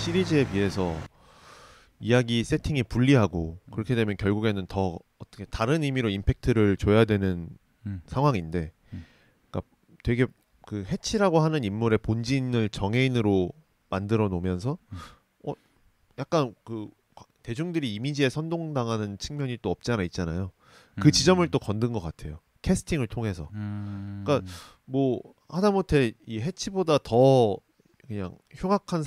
시리즈에 비해서 이야기 세팅이 불리하고 그렇게 되면 결국에는 더 어떻게 다른 의미로 임팩트를 줘야 되는 상황인데, 그러니까 되게 그 해치라고 하는 인물의 본진을 정해인으로 만들어 놓으면서 약간 그 대중들이 이미지에 선동당하는 측면이 또 없지 않아 있잖아요. 그 지점을 또 건든 것 같아요. 캐스팅을 통해서. 그러니까 뭐 하다못해 이 해치보다 더 그냥 흉악한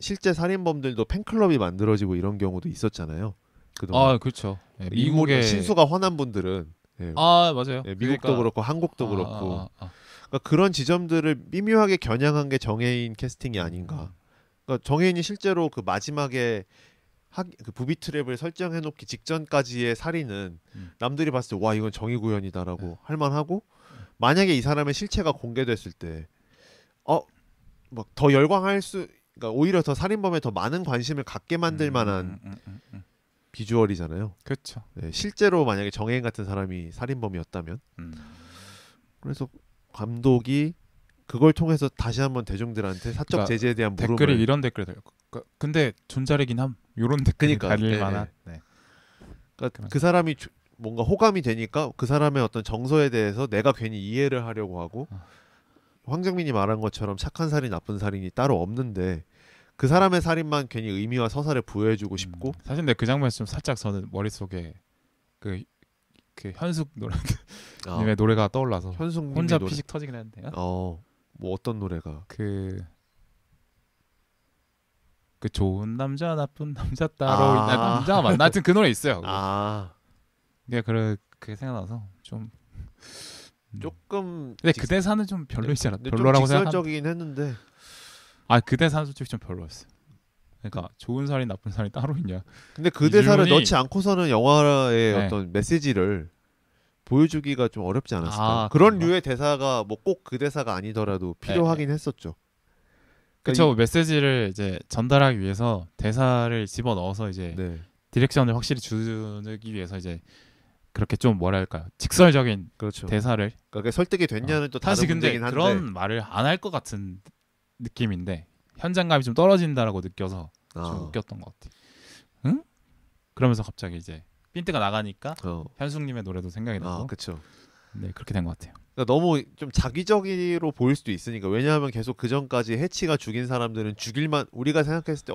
실제 살인범들도 팬클럽이 만들어지고 이런 경우도 있었잖아요. 그동안. 아, 그렇죠. 네, 미국의 신수가 환한 분들은 맞아요. 미국도 그러니까, 그렇고 한국도 그렇고 그러니까 그런 지점들을 미묘하게 겨냥한 게 정해인 캐스팅이 아닌가. 그러니까 정해인이 실제로 그 마지막에 그 부비 트랩을 설정해 놓기 직전까지의 살인은 남들이 봤을 때 와 이건 정의구현이다라고 할 만하고, 만약에 이 사람의 실체가 공개됐을 때 막 더 열광할 그러니까 오히려 더 살인범에 더 많은 관심을 갖게 만들 만한 비주얼이잖아요. 그렇죠. 네, 실제로 만약에 정해인 같은 사람이 살인범이었다면. 그래서 감독이 그걸 통해서 다시 한번 대중들한테 사적 제재에 대한 물음을, 댓글이 이런 댓글이 달려. 근데 존잘이긴 함. 이런 댓글이 달릴 만한. 네. 그러니까 그 사람이 뭔가 호감이 되니까 그 사람의 어떤 정서에 대해서 내가 괜히 이해를 하려고 하고, 황정민이 말한 것처럼 착한 살인 나쁜 살인이 따로 없는데 그 사람의 살인만 괜히 의미와 서사를 부여해주고 싶고. 사실 근데 그 장면에서 좀 살짝 저는 머릿속에 그 현숙 님의 노래가 떠올라서 혼자 피식 터지긴 했는데요. 뭐 어떤 노래가? 그 좋은 남자 나쁜 남자 따로 있나, 남자가 맞나? 하여튼 그 노래 있어요. 그게 그렇게 생각나서 좀 조금. 근데 그 대사는 좀 별로이지 않았나? 별로라고 생각하는데. 직설적이긴 했는데. 그 대사는 솔직히 좀 별로였어요. 그러니까 좋은 살인 나쁜 살인 따로 있냐? 근데 그 대사를 넣지 않고서는 영화의 어떤 메시지를 보여주기가 좀 어렵지 않았을까? 그런 류의 대사가 뭐 꼭 그 대사가 아니더라도 필요하긴 했었죠. 그렇죠. 메시지를 이제 전달하기 위해서 대사를 집어 넣어서 이제 디렉션을 확실히 주기 위해서 이제 그렇게 좀 뭐랄까요, 직설적인 대사를. 그러니까 설득이 됐냐는 또 다른 사실 근데 문제긴 한데, 그런 말을 안 할 것 같은 느낌인데 현장감이 좀 떨어진다라고 느껴서 좀 웃겼던 것 같아. 응? 그러면서 갑자기 이제 핀트가 나가니까 현숙님의 노래도 생각이 나고. 그렇죠. 네, 그렇게 된 것 같아요. 그러니까 너무 좀 자기적으로 보일 수도 있으니까. 왜냐하면 계속 그 전까지 해치가 죽인 사람들은 우리가 생각했을 때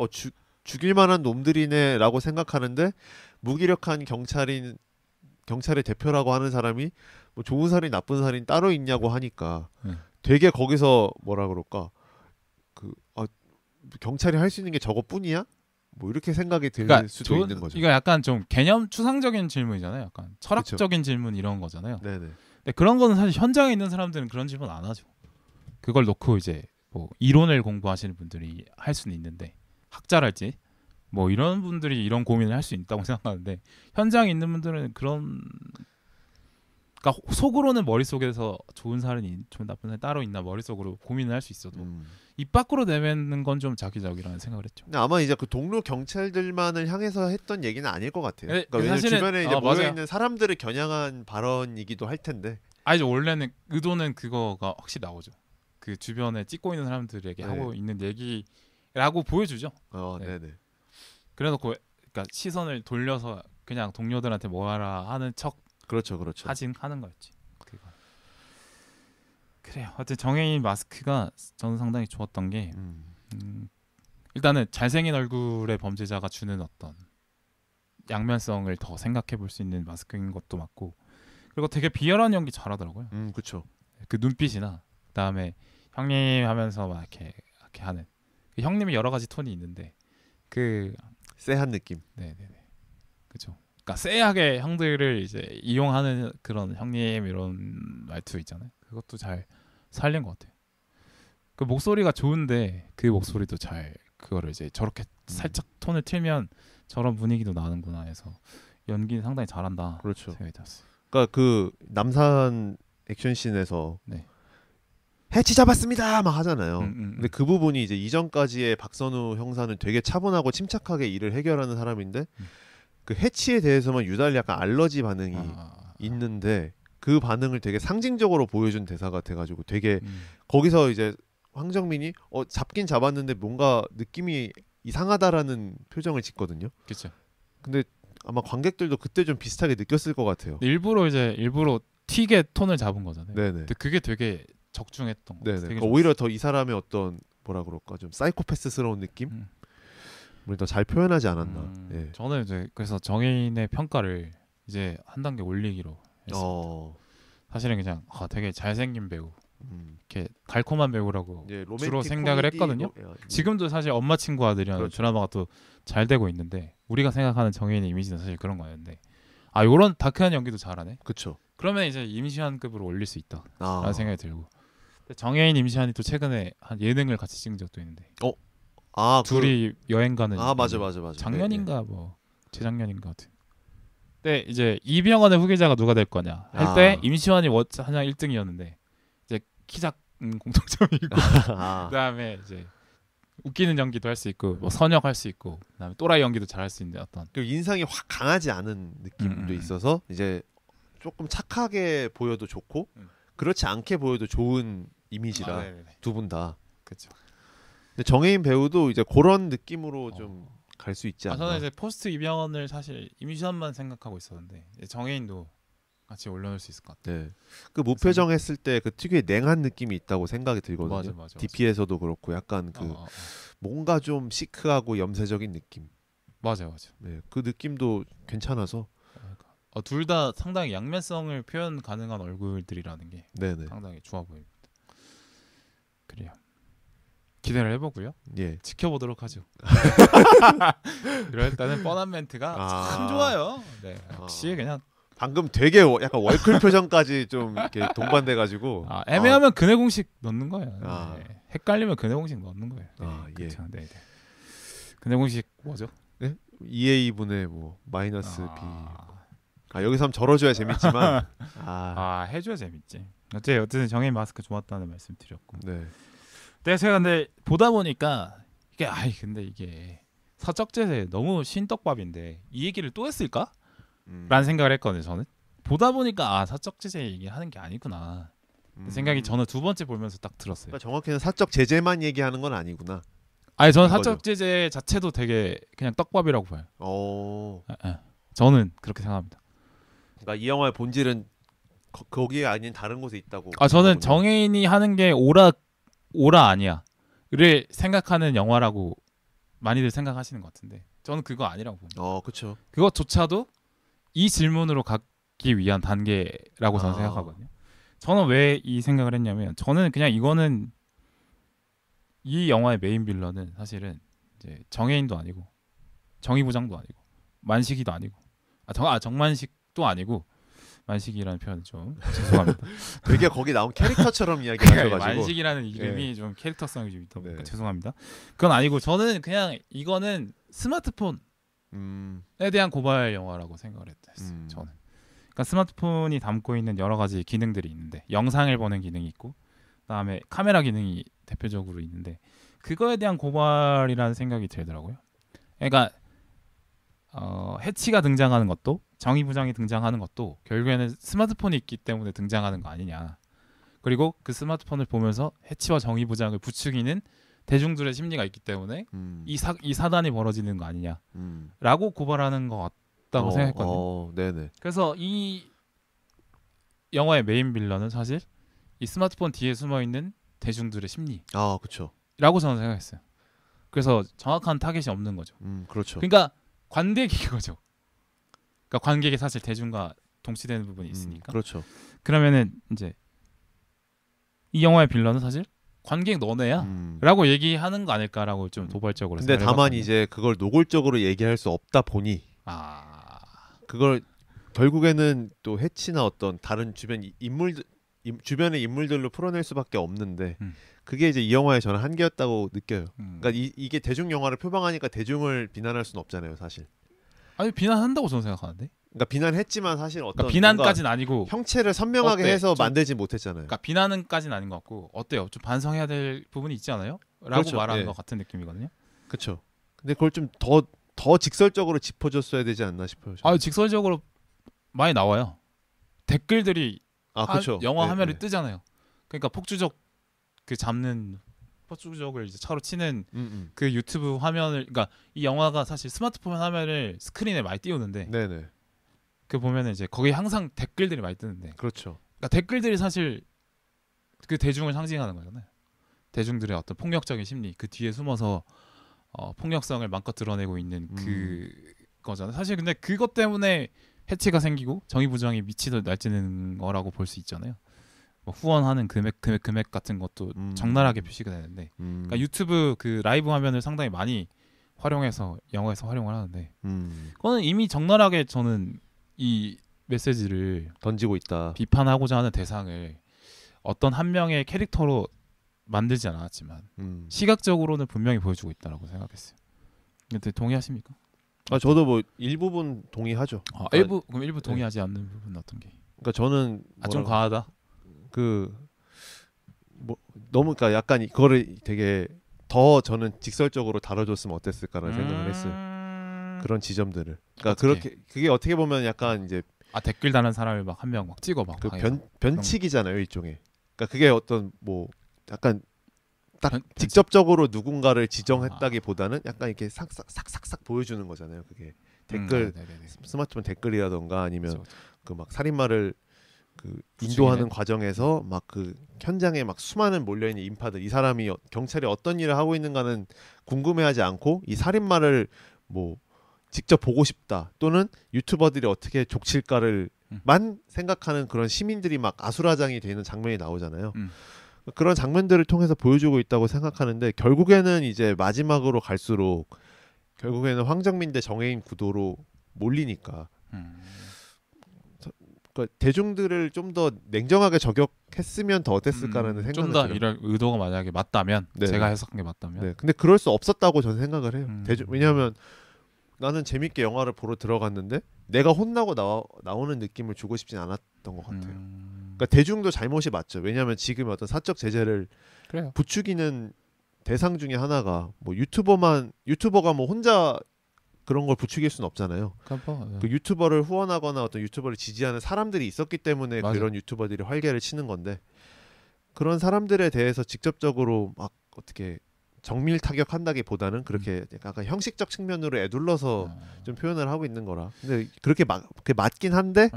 죽일 만한 놈들이네라고 생각하는데, 무기력한 경찰의 대표라고 하는 사람이 뭐 좋은 살인 나쁜 살인 따로 있냐고 하니까 되게 거기서 뭐라 그럴까, 경찰이 할 수 있는 게 저것뿐이야? 뭐 이렇게 생각이 들 수도 있는 거죠. 이거 약간 좀 개념 추상적인 질문이잖아요. 약간 철학적인 질문 이런 거잖아요. 네네. 근데 그런 거는 사실 현장에 있는 사람들은 그런 질문 안 하죠. 그걸 놓고 이제 뭐 이론을 공부하시는 분들이 할 수는 있는데, 학자랄지 뭐 이런 분들이 이런 고민을 할 수 있다고 생각하는데, 현장에 있는 분들은 그런, 그러니까 속으로는 머릿속에서 좋은 살인이 좋은 나쁜 살인 따로 있나 머릿속으로 고민을 할 수 있어도 입 밖으로 내뱉는 건 좀 자기적이라는 생각을 했죠. 근데 아마 이제 그 동료 경찰들만을 향해서 했던 얘기는 아닐 것 같아요. 그러니까 왜냐면 주변에 이제 모여 있는 사람들을 겨냥한 발언이기도 할 텐데. 이제 원래는 의도는 그거가 확실히 나오죠. 그 주변에 찍고 있는 사람들에게 하고 있는 얘기라고 보여주죠. 네네. 그래놓고 그러니까 시선을 돌려서 그냥 동료들한테 뭐하라 하는 척. 그렇죠. 하는 거였지. 그래요. 하여튼 정해인 마스크가 저는 상당히 좋았던 게, 일단은 잘생긴 얼굴의 범죄자가 주는 어떤 양면성을 더 생각해 볼 수 있는 마스크인 것도 맞고, 그리고 되게 비열한 연기 잘하더라고요. 그렇죠. 그 눈빛이나 그다음에 형님 하면서 막 이렇게 하는 그 형님이 여러 가지 톤이 있는데 그 쎄한 느낌. 네네네. 그렇죠. 그러니까 쎄하게 형들을 이제 이용하는 그런 형님 이런 말투 있잖아요. 그것도 잘 살린 것 같아요. 그 목소리가 좋은데 그 목소리도 잘 그거를 이제 저렇게 살짝 톤을 틀면 저런 분위기도 나는구나 해서 연기는 상당히 잘한다. 그렇죠. 생각이 들었어요. 그러니까 그 남산 액션씬에서 해치 잡았습니다 막 하잖아요. 근데 그 부분이 이제 이전까지의 박선우 형사는 되게 차분하고 침착하게 일을 해결하는 사람인데 그 해치에 대해서만 유달리 약간 알러지 반응이 있는데 그 반응을 되게 상징적으로 보여준 대사가 돼가지고 되게 거기서 이제 황정민이 잡긴 잡았는데 뭔가 느낌이 이상하다라는 표정을 짓거든요. 그렇죠. 근데 아마 관객들도 그때 좀 비슷하게 느꼈을 것 같아요. 일부러 튀게 톤을 잡은 거잖아요. 네네. 근데 그게 되게 적중했던 거 같아요. 네네. 그러니까 오히려 더 이 사람의 어떤 뭐라 그럴까 좀 사이코패스스러운 느낌을 더 잘 표현하지 않았나. 예. 저는 이제 그래서 정해인의 평가를 이제 한 단계 올리기로 했습니다. 사실은 그냥 되게 잘생긴 배우, 이렇게 달콤한 배우라고 예, 주로 생각을 했거든요. 지금도 사실 엄마 친구 아들이라는 그렇죠. 드라마가 또 잘 되고 있는데 우리가 생각하는 정해인의 이미지는 사실 그런 거였는데 요런 다크한 연기도 잘하네. 그렇죠. 그러면 이제 임시완급으로 올릴 수 있다라는 생각이 들고. 정해인 임시완이 또 최근에 한 예능을 같이 찍은 적도 있는데. 둘이 여행 가는. 맞아. 작년인가 뭐 재작년인가 같은. 근데 이제 이병헌의 후계자가 누가 될 거냐 할 때 임시완이 한창 1등이었는데 이제 키 작은 공통점이 있고 그다음에 이제 웃기는 연기도 할 수 있고 뭐 선역 할 수 있고 그다음에 또라이 연기도 잘 할 수 있는 어떤 그리고 인상이 확 강하지 않은 느낌도 있어서 이제 조금 착하게 보여도 좋고 그렇지 않게 보여도 좋은 이미지라 두 분 다. 그렇죠. 근데 정해인 배우도 이제 그런 느낌으로 좀 갈 수 있지 않나. 저는 이제 포스트 이병헌을 사실 임시완만 생각하고 있었는데 정해인도 같이 올려놓을 수 있을 것 같아요. 네. 그 무표정 했을 때 그 특유의 냉한 느낌이 있다고 생각이 들거든요. 맞아. DP에서도 그렇고 약간 그 뭔가 좀 시크하고 염세적인 느낌. 맞아. 네, 그 느낌도 괜찮아서. 둘 다 상당히 양면성을 표현 가능한 얼굴들이라는 게 네네. 상당히 좋아 보입니다. 그래요. 기대를 해보고요. 예. 지켜보도록 하죠. 그럴 때는 뻔한 멘트가 참 좋아요. 네, 역시 그냥 방금 되게 약간 월클 표정까지 좀 이렇게 동반돼가지고 애매하면 근해 공식 넣는 거예요. 네. 헷갈리면 근해 공식 넣는 거예요. 네, 그렇죠. 예. 네. 근해 공식 뭐죠? 네? 2A 분의 뭐 마이너스 B. 여기서 한번 절어줘야 재밌지만 해줘야 재밌지. 어쨌든 정해인 마스크 좋았다는 말씀 드렸고. 네. 제가 근데 보다 보니까 이게 사적제세 너무 신떡밥인데 이 얘기를 또 했을까? 라는 생각을 했거든요. 저는 보다 보니까 사적제세 얘기하는 게 아니구나 생각이 저는 두 번째 보면서 딱 들었어요. 그러니까 정확히는 사적 제재만 얘기하는 건 아니구나. 저는 사적제재 자체도 되게 그냥 떡밥이라고 봐요. 저는 그렇게 생각합니다. 그러니까 이 영화의 본질은 거기에 아닌 다른 곳에 있다고. 저는 정해인이 하는 게 오라 아니야를 생각하는 영화라고 많이들 생각하시는 것 같은데 저는 그거 아니라고 봅니다. 그렇죠. 그것조차도 이 질문으로 가기 위한 단계라고 저는 생각하거든요. 저는 왜 이 생각을 했냐면 저는 그냥 이거는 이 영화의 메인 빌런은 사실은 이제 정해인도 아니고 정의부장도 아니고 만식이도 아니고 정만식도 아니고 만식이라는 표현 좀 죄송합니다. 되게 거기 나온 캐릭터처럼 이야기하셔가지고 만식이라는 이름이 좀 캐릭터성이 좀 있다 보니까 죄송합니다. 그건 아니고 저는 그냥 이거는 스마트폰에 대한 고발 영화라고 생각을 했어요. 저는. 그러니까 스마트폰이 담고 있는 여러 가지 기능들이 있는데 영상을 보는 기능이 있고 그다음에 카메라 기능이 대표적으로 있는데 그거에 대한 고발이라는 생각이 들더라고요. 그러니까 해치가 등장하는 것도 정의부장이 등장하는 것도 결국에는 스마트폰이 있기 때문에 등장하는 거 아니냐. 그리고 그 스마트폰을 보면서 해치와 정의부장을 부추기는 대중들의 심리가 있기 때문에 이 사단이 벌어지는 거 아니냐라고 고발하는 것 같다고 생각했거든요. 네네. 그래서 이 영화의 메인 빌런은 사실 이 스마트폰 뒤에 숨어 있는 대중들의 심리. 그렇죠. 라고 저는 생각했어요. 그래서 정확한 타겟이 없는 거죠. 그렇죠. 그러니까 관객이 그거죠. 그러니까 관객이 사실 대중과 동치되는 부분이 있으니까. 그렇죠. 그러면은 이제 이 영화의 빌런은 사실 관객 너네야 라고 얘기하는 거 아닐까라고 좀 도발적으로 근데 다만 이제 그걸 노골적으로 얘기할 수 없다 보니 그걸 결국에는 또 해치나 어떤 다른 주변의 인물들로 풀어낼 수밖에 없는데 그게 이제 이 영화의 저는 한계였다고 느껴요. 그러니까 이게 대중 영화를 표방하니까 대중을 비난할 수는 없잖아요, 사실. 아니 비난한다고 저는 생각하는데. 그러니까 비난했지만 사실 어떤 그러니까 비난까지는 아니고 형체를 선명하게 해서 만들지 못했잖아요. 그러니까 비난까지는 아닌 것 같고 어때요? 좀 반성해야 될 부분이 있지 않아요? 라고 그렇죠. 말하는 것 같은 느낌이거든요. 그렇죠. 근데 그걸 좀 더 직설적으로 짚어줬어야 되지 않나 싶어요. 직설적으로 많이 나와요. 댓글들이 그렇죠. 영화 화면에 뜨잖아요. 그러니까 폭주적 그 잡는 슈퍼주적을 이제 차로 치는 그 유튜브 화면을, 그러니까 이 영화가 사실 스마트폰 화면을 스크린에 많이 띄우는데, 네네. 그 보면은 이제 거기 항상 댓글들이 많이 뜨는데, 그렇죠. 그러니까 댓글들이 사실 그 대중을 상징하는 거잖아요. 대중들의 어떤 폭력적인 심리, 그 뒤에 숨어서 폭력성을 마음껏 드러내고 있는 그 거잖아요. 사실 근데 그것 때문에 해치가 생기고 정의부정이 미치듯 날뛰는 거라고 볼 수 있잖아요. 뭐 후원하는 금액 같은 것도 적나라하게 표시가 되는데, 그러니까 유튜브 그 라이브 화면을 상당히 많이 활용해서 영화에서 활용을 하는데, 그거는 이미 적나라하게 저는 이 메시지를 던지고 있다. 비판하고자 하는 대상을 어떤 한 명의 캐릭터로 만들지 않았지만 시각적으로는 분명히 보여주고 있다라고 생각했어요. 근데 동의하십니까? 저도 뭐 일부분 동의하죠. 그러니까, 일부 동의하지 않는 부분은 어떤 게? 그러니까 저는 좀 과하다. 뭐 너무 그러니까 약간 이거를 되게 더 저는 직설적으로 다뤄줬으면 어땠을까라는 생각을 했어요. 그런 지점들을. 그러니까 어떻게? 그게 어떻게 보면 약간 이제 댓글 다는 사람을 막 한 명 막 찍어 막 그 변칙이잖아요, 일종의. 그러니까 그게 어떤 뭐 약간 딱 직접적으로 누군가를 지정했다기보다는 약간 이렇게 싹싹 보여주는 거잖아요. 그게 댓글 스마트폰 댓글이라던가 아니면 그렇죠. 그 막 살인마를 그 인도하는 과정에서 막 그 현장에 막 수많은 몰려있는 인파들, 이 사람이 경찰이 어떤 일을 하고 있는가는 궁금해하지 않고 이 살인마를 뭐 직접 보고 싶다, 또는 유튜버들이 어떻게 족칠까를 만 생각하는 그런 시민들이 막 아수라장이 되는 장면이 나오잖아요. 그런 장면들을 통해서 보여주고 있다고 생각하는데, 결국에는 이제 마지막으로 갈수록 결국에는 황정민 대 정해인 구도로 몰리니까 그러니까 대중들을 좀 더 냉정하게 저격했으면 더 어땠을까라는 생각이 좀 더 들어요. 이런 의도가 만약에 맞다면, 네. 제가 해석한 게 맞다면. 네. 근데 그럴 수 없었다고 저는 생각을 해요. 왜냐하면 나는 재밌게 영화를 보러 들어갔는데 내가 혼나고 나오는 느낌을 주고 싶진 않았던 것 같아요. 그러니까 대중도 잘못이 맞죠. 왜냐하면 지금 어떤 사적 제재를 그래요. 부추기는 대상 중에 하나가 뭐 유튜버가 뭐 혼자 그런 걸 부추길 수는 없잖아요. 그 유튜버를 후원하거나 어떤 유튜버를 지지하는 사람들이 있었기 때문에 맞아. 그런 유튜버들이 활개를 치는 건데, 그런 사람들에 대해서 직접적으로 막 어떻게 정밀 타격한다기보다는 그렇게 약간 형식적 측면으로 애둘러서 좀 표현을 하고 있는 거라. 근데 그렇게 맞긴 한데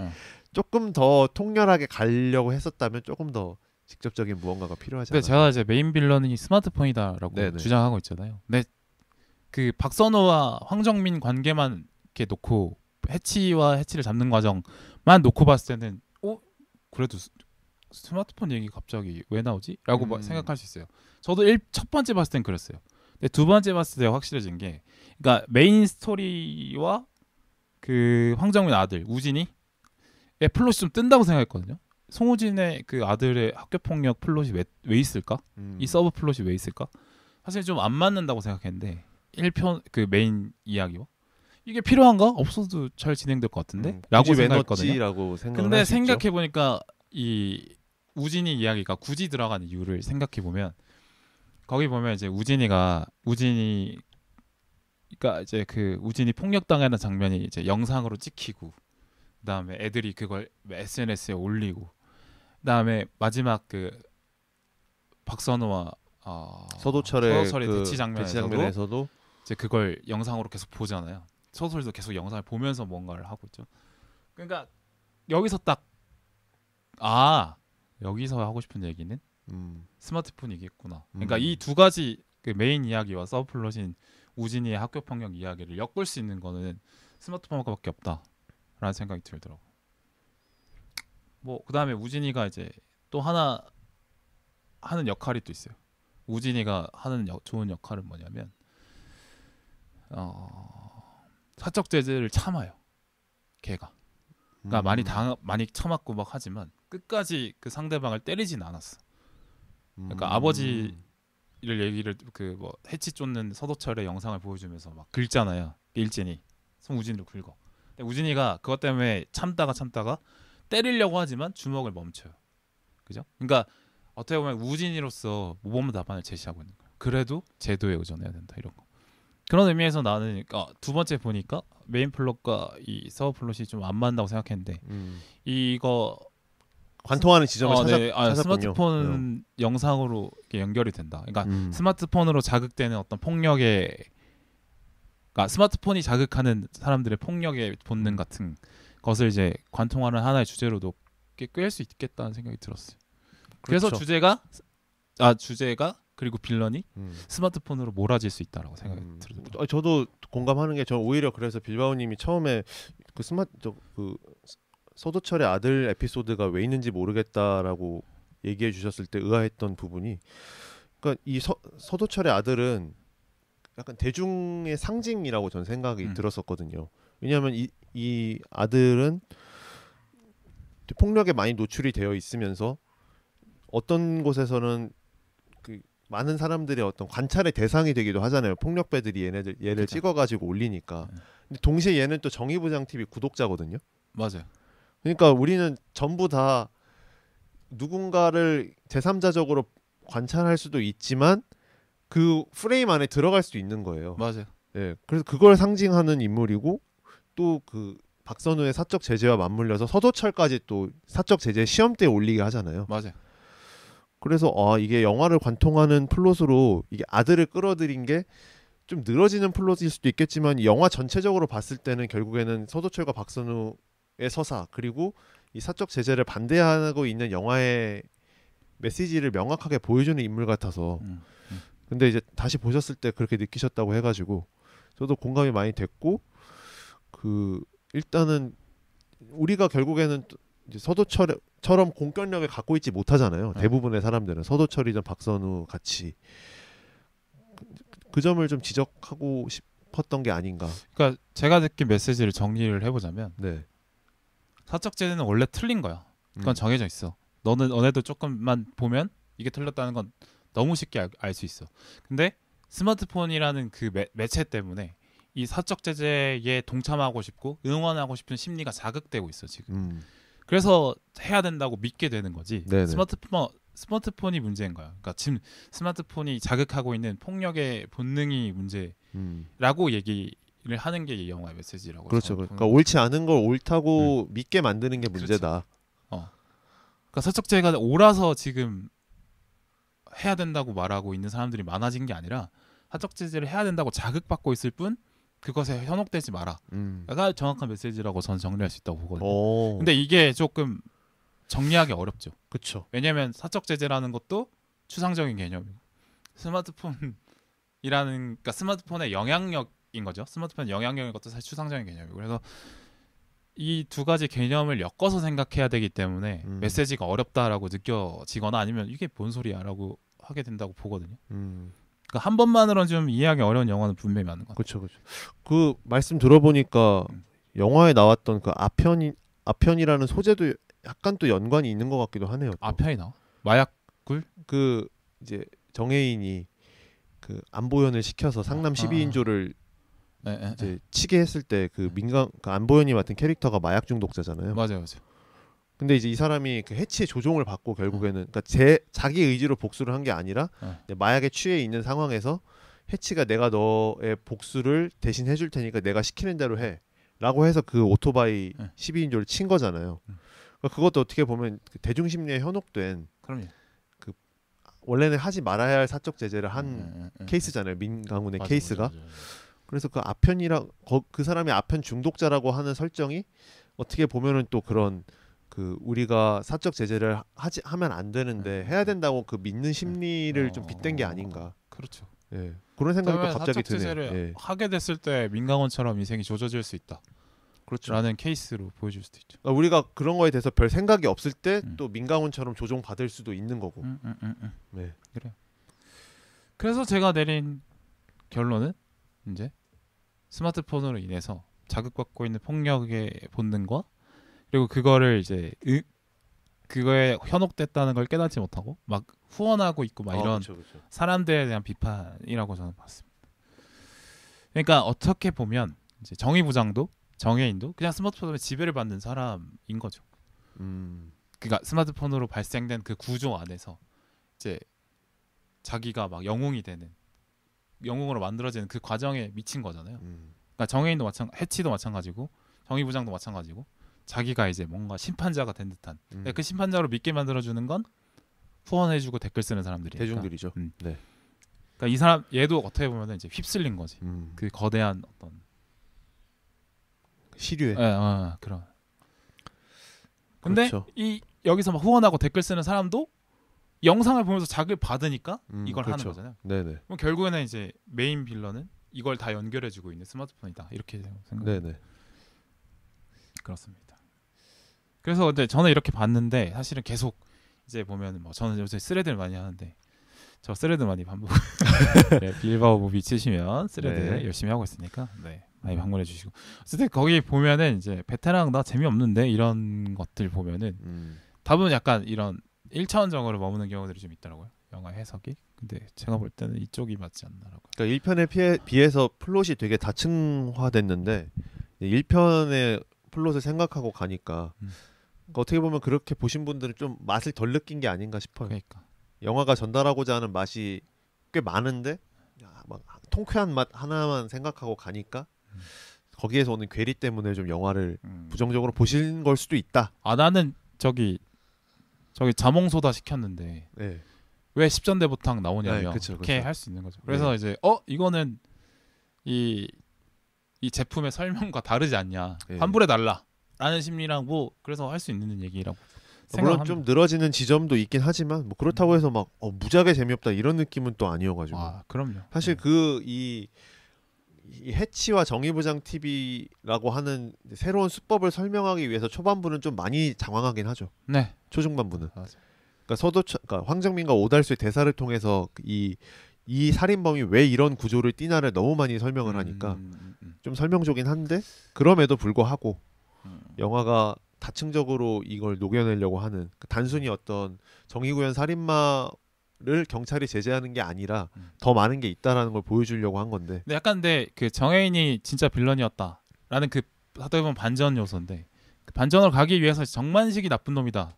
조금 더 통렬하게 가려고 했었다면 조금 더 직접적인 무언가가 필요하지 않나. 제가 이제 메인 빌런이 스마트폰이다라고 네네. 주장하고 있잖아요. 근데 그 박선호와 황정민 관계만 이렇게 놓고 해치를 잡는 과정만 놓고 봤을 때는 그래도 스마트폰 얘기 갑자기 왜 나오지? 라고 생각할 수 있어요. 저도 첫 번째 봤을 땐 그랬어요. 근데 두 번째 봤을 때 확실해진 게, 그러니까 메인 스토리와 그 황정민 아들 우진이 플롯이 좀 뜬다고 생각했거든요. 송우진의 그 아들의 학교폭력 플롯이 왜 있을까? 이 서브 플롯이 왜 있을까? 사실 좀 안 맞는다고 생각했는데 1편 그 메인 이야기와 이게 필요한가? 없어도 잘 진행될 것 같은데? 라고 생각했거든요. 근데 생각해보니까 이 우진이 이야기가 굳이 들어간 이유를 생각해보면, 거기 보면 이제 우진이가 이제 그 우진이 폭력당하는 장면이 이제 영상으로 찍히고, 그다음에 애들이 그걸 SNS에 올리고, 그다음에 마지막 그 박선호와 서도철의 그 대치 장면에서도 이제 그걸 영상으로 계속 보잖아요. 서도철도 계속 영상을 보면서 뭔가를 하고 있죠. 그러니까 여기서 딱 여기서 하고 싶은 얘기는 스마트폰이겠구나. 그러니까 이 두 가지 그 메인 이야기와 서브플롯인 우진이의 학교 폭력 이야기를 엮을 수 있는 거는 스마트폰밖에 없다라는 생각이 들더라고. 뭐 그다음에 우진이가 이제 또 하나 하는 역할이 또 있어요. 우진이가 하는 좋은 역할은 뭐냐면 사적 제재를 참아요. 걔가. 그러니까 많이 처맞고 막 하지만 끝까지 그 상대방을 때리진 않았어. 그러니까 아버지를 얘기를 그 뭐 해치 쫓는 서도철의 영상을 보여주면서 막 긁잖아요. 일진이 우진이를 긁어. 근데 우진이가 그것 때문에 참다가 때리려고 하지만 주먹을 멈춰요. 그죠? 그러니까 어떻게 보면 우진이로서 모범 답안을 제시하고 있는 거예요. 그래도 제도에 의존해야 된다, 이런 거. 그런 의미에서 나는 두 번째 보니까 메인 플롯과 이 서브 플롯이 좀 안 맞는다고 생각했는데 이거 관통하는 지점을 네. 찾았군요. 스마트폰 영상으로 이렇게 연결이 된다. 그러니까 스마트폰으로 자극되는 어떤 폭력의, 그러니까 스마트폰이 자극하는 사람들의 폭력의 본능 같은 것을 이제 관통하는 하나의 주제로도 꿰 수 있겠다는 생각이 들었어요. 그래서 그렇죠. 주제가 그리고 빌런이 스마트폰으로 몰아질 수 있다라고 생각이 들더라고요. 저도 공감하는 게, 저는 오히려 그래서 빌바오님이 처음에 그 서도철의 아들 에피소드가 왜 있는지 모르겠다라고 얘기해 주셨을 때 의아했던 부분이, 그러니까 이 서도철의 아들은 약간 대중의 상징이라고 저는 생각이 들었었거든요. 왜냐하면 이 아들은 폭력에 많이 노출이 되어 있으면서 어떤 곳에서는 그 많은 사람들의 어떤 관찰의 대상이 되기도 하잖아요. 폭력배들이 얘를 그렇죠. 찍어가지고 올리니까. 근데 동시에 얘는 또 정의부장 TV 구독자거든요. 맞아요. 그러니까 우리는 전부 다 누군가를 제3자적으로 관찰할 수도 있지만 그 프레임 안에 들어갈 수도 있는 거예요. 맞아요. 예, 그래서 그걸 상징하는 인물이고, 또 그 박선우의 사적 제재와 맞물려서 서도철까지 또 사적 제재 시험대에 올리게 하잖아요. 맞아요. 그래서 이게 영화를 관통하는 플롯으로 이게 아들을 끌어들인 게 좀 늘어지는 플롯일 수도 있겠지만, 영화 전체적으로 봤을 때는 결국에는 서도철과 박선우의 서사, 그리고 이 사적 제재를 반대하고 있는 영화의 메시지를 명확하게 보여주는 인물 같아서. 근데 이제 다시 보셨을 때 그렇게 느끼셨다고 해가지고 저도 공감이 많이 됐고, 그 일단은 우리가 결국에는 이제 서도철처럼 공권력을 갖고 있지 못하잖아요. 대부분의 사람들은 서도철이든 박선우 같이. 그 점을 좀 지적하고 싶었던 게 아닌가. 그러니까 제가 느낀 메시지를 정리를 해보자면, 네. 사적 제재는 원래 틀린 거야. 그건 정해져 있어. 너네도 조금만 보면 이게 틀렸다는 건 너무 쉽게 알 수 있어. 근데 스마트폰이라는 그 매체 때문에 이 사적 제재에 동참하고 싶고 응원하고 싶은 심리가 자극되고 있어 지금. 그래서 해야 된다고 믿게 되는 거지. 네네. 스마트폰이 문제인 거야. 그러니까 지금 스마트폰이 자극하고 있는 폭력의 본능이 문제라고 얘기를 하는 게 이 영화의 메시지라고. 그렇죠. 그러니까 옳지 않은 걸 옳다고 믿게 만드는 게 문제다. 그렇죠. 그러니까 사적 제재가 옳아서 지금 해야 된다고 말하고 있는 사람들이 많아진 게 아니라, 사적 제재를 해야 된다고 자극받고 있을 뿐 그것에 현혹되지 마라. 가 정확한 메시지라고 저는 정리할 수 있다고 보거든요. 근데 이게 조금 정리하기 어렵죠. 그렇죠. 왜냐하면 사적 제재라는 것도 추상적인 개념이고, 그러니까 스마트폰의 영향력인 거죠. 스마트폰의 영향력인 것도 사실 추상적인 개념이고, 그래서 이 두 가지 개념을 엮어서 생각해야 되기 때문에 메시지가 어렵다라고 느껴지거나 아니면 이게 뭔 소리야라고 하게 된다고 보거든요. 그러니까 한 번만으로는 좀 이해하기 어려운 영화는 분명히 많은 것 같아요. 그렇죠. 그 말씀 들어보니까 영화에 나왔던 그 아편이라는 소재도 약간 또 연관이 있는 것 같기도 하네요. 또. 아편이 나와? 마약굴? 그 이제 정혜인이 그 안보현을 시켜서 상남 12인조를 이제 치게 했을 때 그 그 안보현이 맡은 캐릭터가 마약 중독자잖아요. 맞아요. 근데 이제 이 사람이 그 해치의 조종을 받고 결국에는, 그러니까 자기 의지로 복수를 한 게 아니라 마약에 취해 있는 상황에서 해치가 내가 너의 복수를 대신 해줄 테니까 내가 시키는 대로 해라고 해서 그 오토바이 12인조를 친 거잖아요. 그러니까 그것도 어떻게 보면 그 대중심리에 현혹된, 그 원래는 하지 말아야 할 사적 제재를 한 케이스잖아요. 민강훈의 케이스가. 맞아. 그래서 그 그 사람이 아편 중독자라고 하는 설정이 어떻게 보면은 또 그런, 그 우리가 사적 제재를 하면 안 되는데 해야 된다고 그 믿는 심리를 좀 빗댄 게 아닌가. 그렇죠. 예. 그런 생각이 또 갑자기 드네요. 사적 제재를 하게 됐을 때 민강원처럼 인생이 조져질 수 있다. 그렇죠. 라는 케이스로 보여줄 수도 있죠. 그러니까 우리가 그런 거에 대해서 별 생각이 없을 때 또 민강훈처럼 조종 받을 수도 있는 거고. 네. 그래요. 그래서 제가 내린 결론은 이제 스마트폰으로 인해서 자극받고 있는 폭력의 본능과, 그리고 그거를 이제 그거에 현혹됐다는 걸 깨닫지 못하고 막 후원하고 있고 막 이런 그쵸. 사람들에 대한 비판이라고 저는 봤습니다. 그러니까 어떻게 보면 이제 정의부장도 정혜인도 그냥 스마트폰에 지배를 받는 사람인 거죠. 그러니까 스마트폰으로 발생된 그 구조 안에서 이제 자기가 막 영웅이 되는, 영웅으로 만들어지는 그 과정에 미친 거잖아요. 그러니까 정혜인도 해치도 마찬가지고 정의부장도 마찬가지고 자기가 이제 뭔가 심판자가 된 듯한 그 심판자로 믿게 만들어주는 건 후원해주고 댓글 쓰는 사람들이니까 대중들이죠. 네. 그러니까 이 사람 얘도 어떻게 보면 이제 휩쓸린 거지. 그 거대한 어떤 시류에. 그런. 근데 그렇죠. 이 여기서 막 후원하고 댓글 쓰는 사람도 영상을 보면서 자극을 받으니까 이걸 그렇죠. 하는 거잖아요. 네네. 그럼 결국에는 이제 메인 빌런은 이걸 다 연결해주고 있는 스마트폰이다 이렇게 생각합니다. 네네. 그렇습니다. 그래서 근데 저는 이렇게 봤는데 사실은 계속 이제 보면 뭐 저는 요새 스레드를 많이 하는데 저 스레드 많이 반복. 네, 빌바오 무비 치시면 스레드 네. 열심히 하고 있으니까 네, 많이 방문해 주시고. 어쨌든 거기 보면은 이제 베테랑 나 재미없는데 이런 것들 보면은 다분 약간 이런 1차원적으로 머무는 경우들이 좀 있더라고요. 영화 해석이. 근데 제가 볼 때는 이쪽이 맞지 않나라고. 그러니까 1편에 비해서 플롯이 되게 다층화됐는데 1편의 플롯을 생각하고 가니까 그러니까 어떻게 보면 그렇게 보신 분들은 좀 맛을 덜 느낀 게 아닌가 싶어요. 그러니까 영화가 전달하고자 하는 맛이 꽤 많은데 막 통쾌한 맛 하나만 생각하고 가니까 거기에서 오는 괴리 때문에 좀 영화를 부정적으로 보신 걸 수도 있다. 아 나는 저기 자몽소다 시켰는데 네. 왜 10전대부탕 나오냐며 네, 그쵸, 이렇게 그쵸. 할 수 있는 거죠. 그래서 이제 이거는 이 제품의 설명과 다르지 않냐. 네. 환불해 달라라는 심리랑 뭐 그래서 할 수 있는 얘기라고 물론 생각합니다. 좀 늘어지는 지점도 있긴 하지만 뭐 그렇다고 해서 막 무지하게 재미없다 이런 느낌은 또 아니어가지고. 아 그럼요. 사실 이 해치와 정의부장 TV라고 하는 새로운 수법을 설명하기 위해서 초반부는 좀 많이 장황하긴 하죠. 네. 초중반부는. 맞아. 그러니까 황정민과 오달수의 대사를 통해서 이 살인범이 왜 이런 구조를 띠나를 너무 많이 설명을 하니까 좀 설명적이긴 한데 그럼에도 불구하고 영화가 다층적으로 이걸 녹여내려고 하는 단순히 어떤 정의구현 살인마를 경찰이 제재하는 게 아니라 더 많은 게 있다라는 걸 보여주려고 한 건데. 근데 약간 그 정혜인이 진짜 빌런이었다라는 그 어떻게 보면 반전 요소인데 그 반전으로 가기 위해서 정만식이 나쁜 놈이다.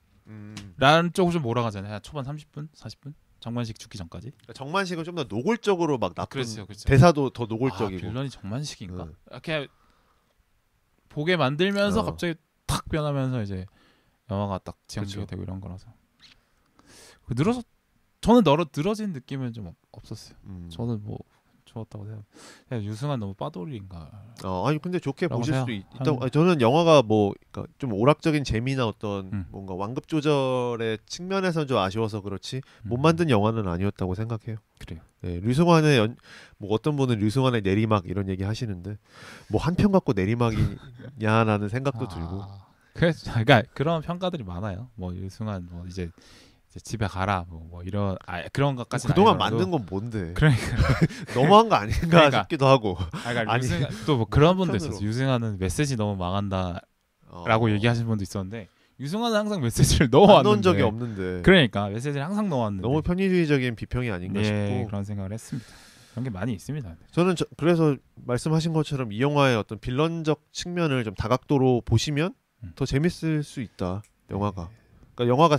라는 쪽으로 좀 몰아가잖아요. 초반 30분, 40분 정만식 죽기 전까지. 그러니까 정만식은 좀 더 노골적으로 막 나쁜 그렇죠. 대사도 더 노골적이고. 빌런이 정만식인가? 이렇게 보게 만들면서 갑자기 탁 변하면서 이제 영화가 딱 지향치게 되고 이런 거라서 저는 늘어진 느낌은 좀 없었어요. 저는 뭐 좋았다고 생각. 그냥 유승환 너무 빠돌이인가. 아니 근데 좋게 보실 수도 있다고. 저는 영화가 뭐 그러니까 좀 오락적인 재미나 어떤 뭔가 완급 조절의 측면에서는 좀 아쉬워서 그렇지 못 만든 영화는 아니었다고 생각해요. 그래요. 네, 류승환의 뭐 어떤 분은 류승환의 내리막 이런 얘기 하시는데 뭐 한 편 갖고 내리막이냐라는 생각도 들고. 그러니까 그런 평가들이 많아요. 뭐 류승환 뭐 이제 집에 가라 뭐 이런 그런 것까지 그동안 만든 건 뭔데? 그러니까 너무한 거 아닌가 싶기도 하고. 그러니까 또 뭐 그런 분도 있었어. 유승환은 메시지 너무 망한다라고 얘기하시는 분도 있었는데 유승환은 항상 메시지를 넣어왔는데 넣은 적이 없는데. 그러니까 메시지를 항상 넣어왔는데 너무 편의주의적인 비평이 아닌가 싶고 그런 생각을 했습니다. 그런 게 많이 있습니다. 저는 그래서 말씀하신 것처럼 이 영화의 어떤 빌런적 측면을 좀 다각도로 보시면 더 재밌을 수 있다. 영화가. 그러니까 영화가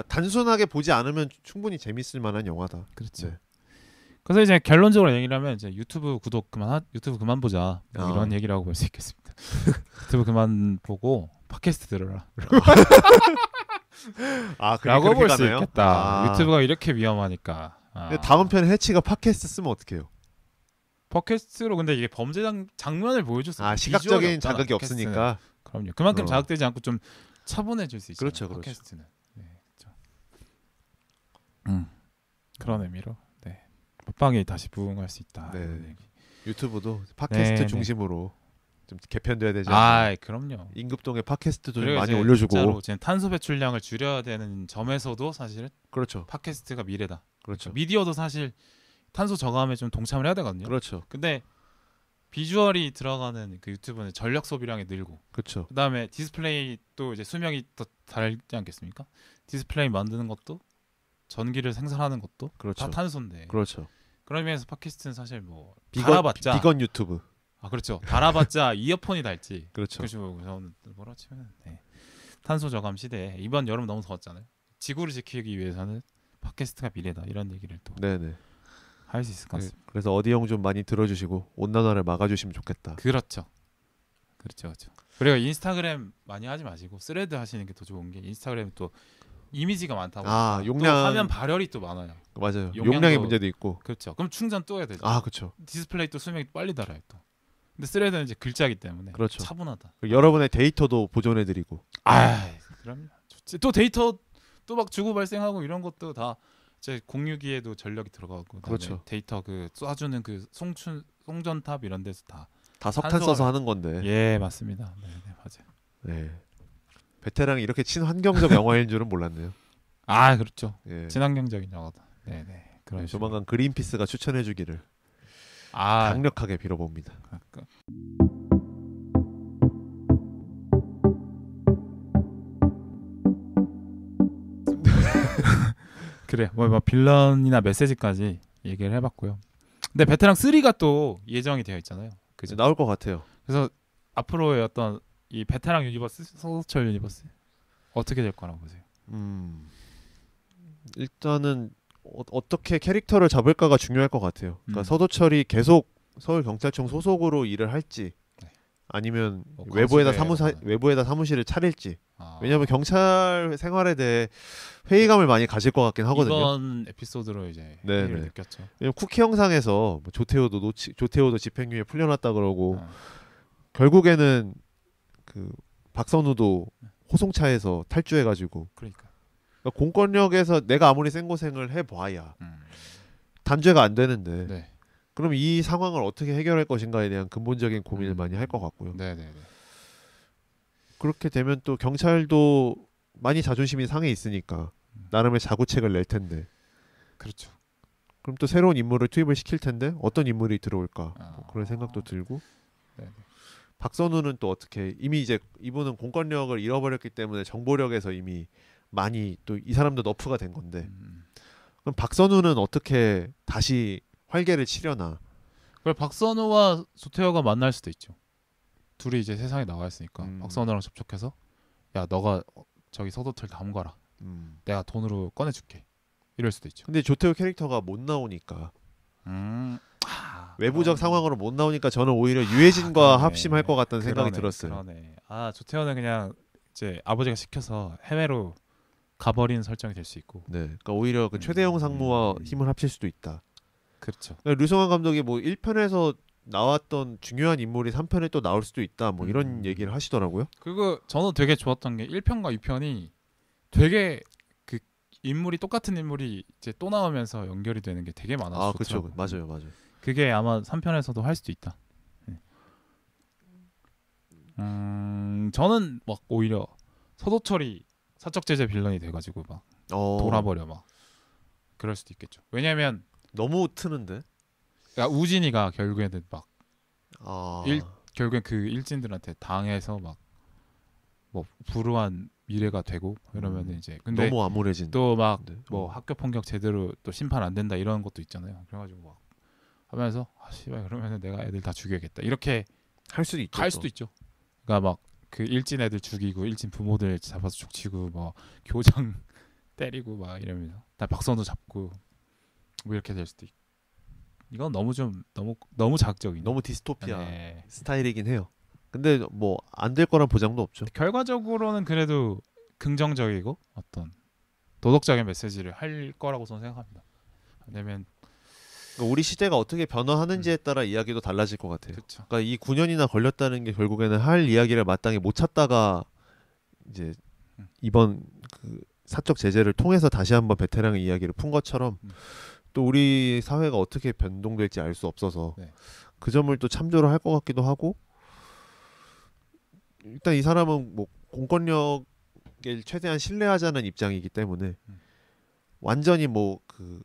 단순하게 보지 않으면 충분히 재밌을 만한 영화다. 그렇죠. 네. 그래서 이제 결론적으로 얘기를 하면 이제 유튜브 그만 보자 뭐 이런 얘기라고 볼 수 있겠습니다. 유튜브 그만 보고 팟캐스트 들어라. 라고 볼 수 있겠다. 유튜브가 이렇게 위험하니까. 다음 편에 해치가 팟캐스트 쓰면 어떡해요? 팟캐스트로 근데 이게 범죄 장면을 보여줬어요. 시각적인 자극이 없으니까. 그럼요. 그만큼 자극되지 않고 좀 차분해질 수 있어요. 그렇죠. 팟캐스트는. 네, 그렇죠. 그런 의미로 먹방이 다시 부흥할 수 있다. 네. 유튜브도 팟캐스트 중심으로 좀 개편돼야 되지 않나? 아, 그럼요. 임급동에 팟캐스트도 좀 많이 올려주고. 진짜로 지금 탄소 배출량을 줄여야 되는 점에서도 사실은 그렇죠. 팟캐스트가 미래다. 그렇죠. 미디어도 사실 탄소 저감에 좀 동참을 해야 되거든요. 그렇죠. 근데 비주얼이 들어가는 그 유튜브는 전력 소비량이 늘고, 그렇죠. 그다음에 디스플레이 또 이제 수명이 더 다르지 않겠습니까? 디스플레이 만드는 것도 전기를 생산하는 것도 그렇죠. 다 탄소인데. 그렇죠. 그런 면에서 팟캐스트는 사실 뭐 달아봤자 비건 유튜브. 그렇죠. 달아봤자 이어폰이 달지. 그렇죠. 그래서 뭐라 치면 탄소 저감 시대에 이번 여름 너무 더웠잖아요. 지구를 지키기 위해서는 팟캐스트가 미래다 이런 얘기를 또 할 수 있을 것 같습니다. 그래서 어디형 좀 많이 들어주시고 온난화를 막아주시면 좋겠다. 그렇죠. 그리고 인스타그램 많이 하지 마시고 스레드 하시는 게 더 좋은 게 인스타그램 또 이미지가 많다 보니까 용량 또 화면 발열이 또 많아요. 맞아요. 용량도- 용량의 문제도 있고. 그렇죠. 그럼 충전 또 해야 되죠. 그렇죠. 디스플레이 또 수명이 빨리 닳아요 또. 근데 스레드는 이제 글자기 때문에 그렇죠. 차분하다. 여러분의 데이터도 보존해드리고. 그럼 좋지. 또 데이터 또 막 주고 발생하고 이런 것도 다 이제 공유기에도 전력이 들어가고. 그렇죠. 데이터 그 쏴주는 그 송전탑 이런 데서 다 석탄 탄소가- 써서 하는 건데. 예 맞습니다. 네 맞아요. 네. 베테랑이 이렇게 친환경적 영화인 줄은 몰랐네요. 그렇죠. 예. 친환경적인 영화다. 네네. 그런 식으로. 조만간 그린피스가 추천해주기를 강력하게 빌어봅니다. 아까. 그래 뭐 빌런이나 메시지까지 얘기를 해봤고요. 근데 베테랑 3가 또 예정이 되어 있잖아요. 그죠? 나올 것 같아요. 그래서 앞으로의 어떤 이 베테랑 유니버스, 소설철 유니버스 어떻게 될 거라고 보세요? 일단은 어떻게 캐릭터를 잡을까가 중요할 것 같아요. 그러니까 음. 서도철이 계속 서울경찰청 소속으로 일을 할지 네. 아니면 뭐 외부에다 사무실을 차릴지. 아. 왜냐하면 경찰 생활에 대해 회의감을 많이 가질 것 같긴 하거든요. 이번 에피소드로 이제 네네. 회의를 느꼈죠. 왜냐면 쿠키 영상에서 뭐 조태호도 집행유예 풀려났다 그러고 어. 결국에는 그 박선우도 호송차에서 탈주해가지고 그러니까. 공권력에서 내가 아무리 생고생을 해봐야 단죄가 안 되는데 네. 그럼 이 상황을 어떻게 해결할 것인가에 대한 근본적인 고민을 많이 할 것 같고요. 네네네. 그렇게 되면 또 경찰도 많이 자존심이 상해 있으니까 나름의 자구책을 낼 텐데 그렇죠. 그럼 또 새로운 인물을 투입을 시킬 텐데 어떤 인물이 들어올까 뭐 그런 생각도 들고 네네. 박선우는 또 어떻게 이미 이제 이분은 공권력을 잃어버렸기 때문에 정보력에서 이미 많이 또 이 사람도 너프가 된 건데 그럼 박선우는 어떻게 다시 활개를 치려나. 그래 박선우와 조태호가 만날 수도 있죠. 둘이 이제 세상에 나와 있으니까 박선우랑 접촉해서 야 너가 저기 서도철 담가라. 내가 돈으로 꺼내줄게. 이럴 수도 있죠. 근데 조태호 캐릭터가 못 나오니까 외부적 그러네. 상황으로 못 나오니까 저는 오히려 유해진과 합심할 것 같다는 생각이 들었어요. 그러네. 조태호는 그냥 이제 아버지가 시켜서 해외로 가버리는 설정이 될 수 있고. 네, 그러니까 오히려 그 최대영 상무와 힘을 합칠 수도 있다. 그렇죠. 그러니까 류승환 감독이 뭐 1편에서 나왔던 중요한 인물이 3편에 또 나올 수도 있다. 뭐 이런 얘기를 하시더라고요. 그리고 저는 되게 좋았던 게 1편과 2편이 되게 그 인물이 똑같은 인물이 이제 또 나오면서 연결이 되는 게 되게 많아서 그렇죠. 좋더라고요. 맞아요. 그게 아마 3편에서도 할 수도 있다. 네. 저는 막 오히려 서도철이 사적 제재 빌런이 돼가지고 막 돌아버려 막 그럴 수도 있겠죠. 왜냐면 너무 트는데. 그러니까 우진이가 결국에는 막 결국엔 그 일진들한테 당해서 막 뭐 불우한 미래가 되고 이러면 이제 근데 너무 암울해진. 또 막 뭐 학교 폭력 제대로 또 심판 안 된다 이런 것도 있잖아요. 그래가지고 막 하면서 씨발 그러면은 내가 애들 다 죽여야겠다 이렇게 할 수도 있죠. 할 수도 있죠. 그러니까 막 그 일진 애들 죽이고 일진 부모들 잡아서 죽치고 뭐 교장 때리고 막 이러면서 다 박선우 잡고 뭐 이렇게 될 수도 있고. 이건 너무 자극적인. 너무 디스토피아 네. 스타일이긴 해요. 근데 뭐 안 될 거란 보장도 없죠. 결과적으로는 그래도 긍정적이고 어떤 도덕적인 메시지를 할 거라고 저는 생각합니다. 왜냐면 우리 시대가 어떻게 변화하는지에 따라 이야기도 달라질 것 같아요. 그쵸. 그러니까 이 9년이나 걸렸다는 게 결국에는 할 이야기를 마땅히 못 찾다가 이제 이번 그 사적 제재를 통해서 다시 한번 베테랑의 이야기를 푼 것처럼 또 우리 사회가 어떻게 변동될지 알 수 없어서 그 점을 또 참조를 할 것 같기도 하고 일단 이 사람은 뭐 공권력을 최대한 신뢰하자는 입장이기 때문에 완전히 뭐 그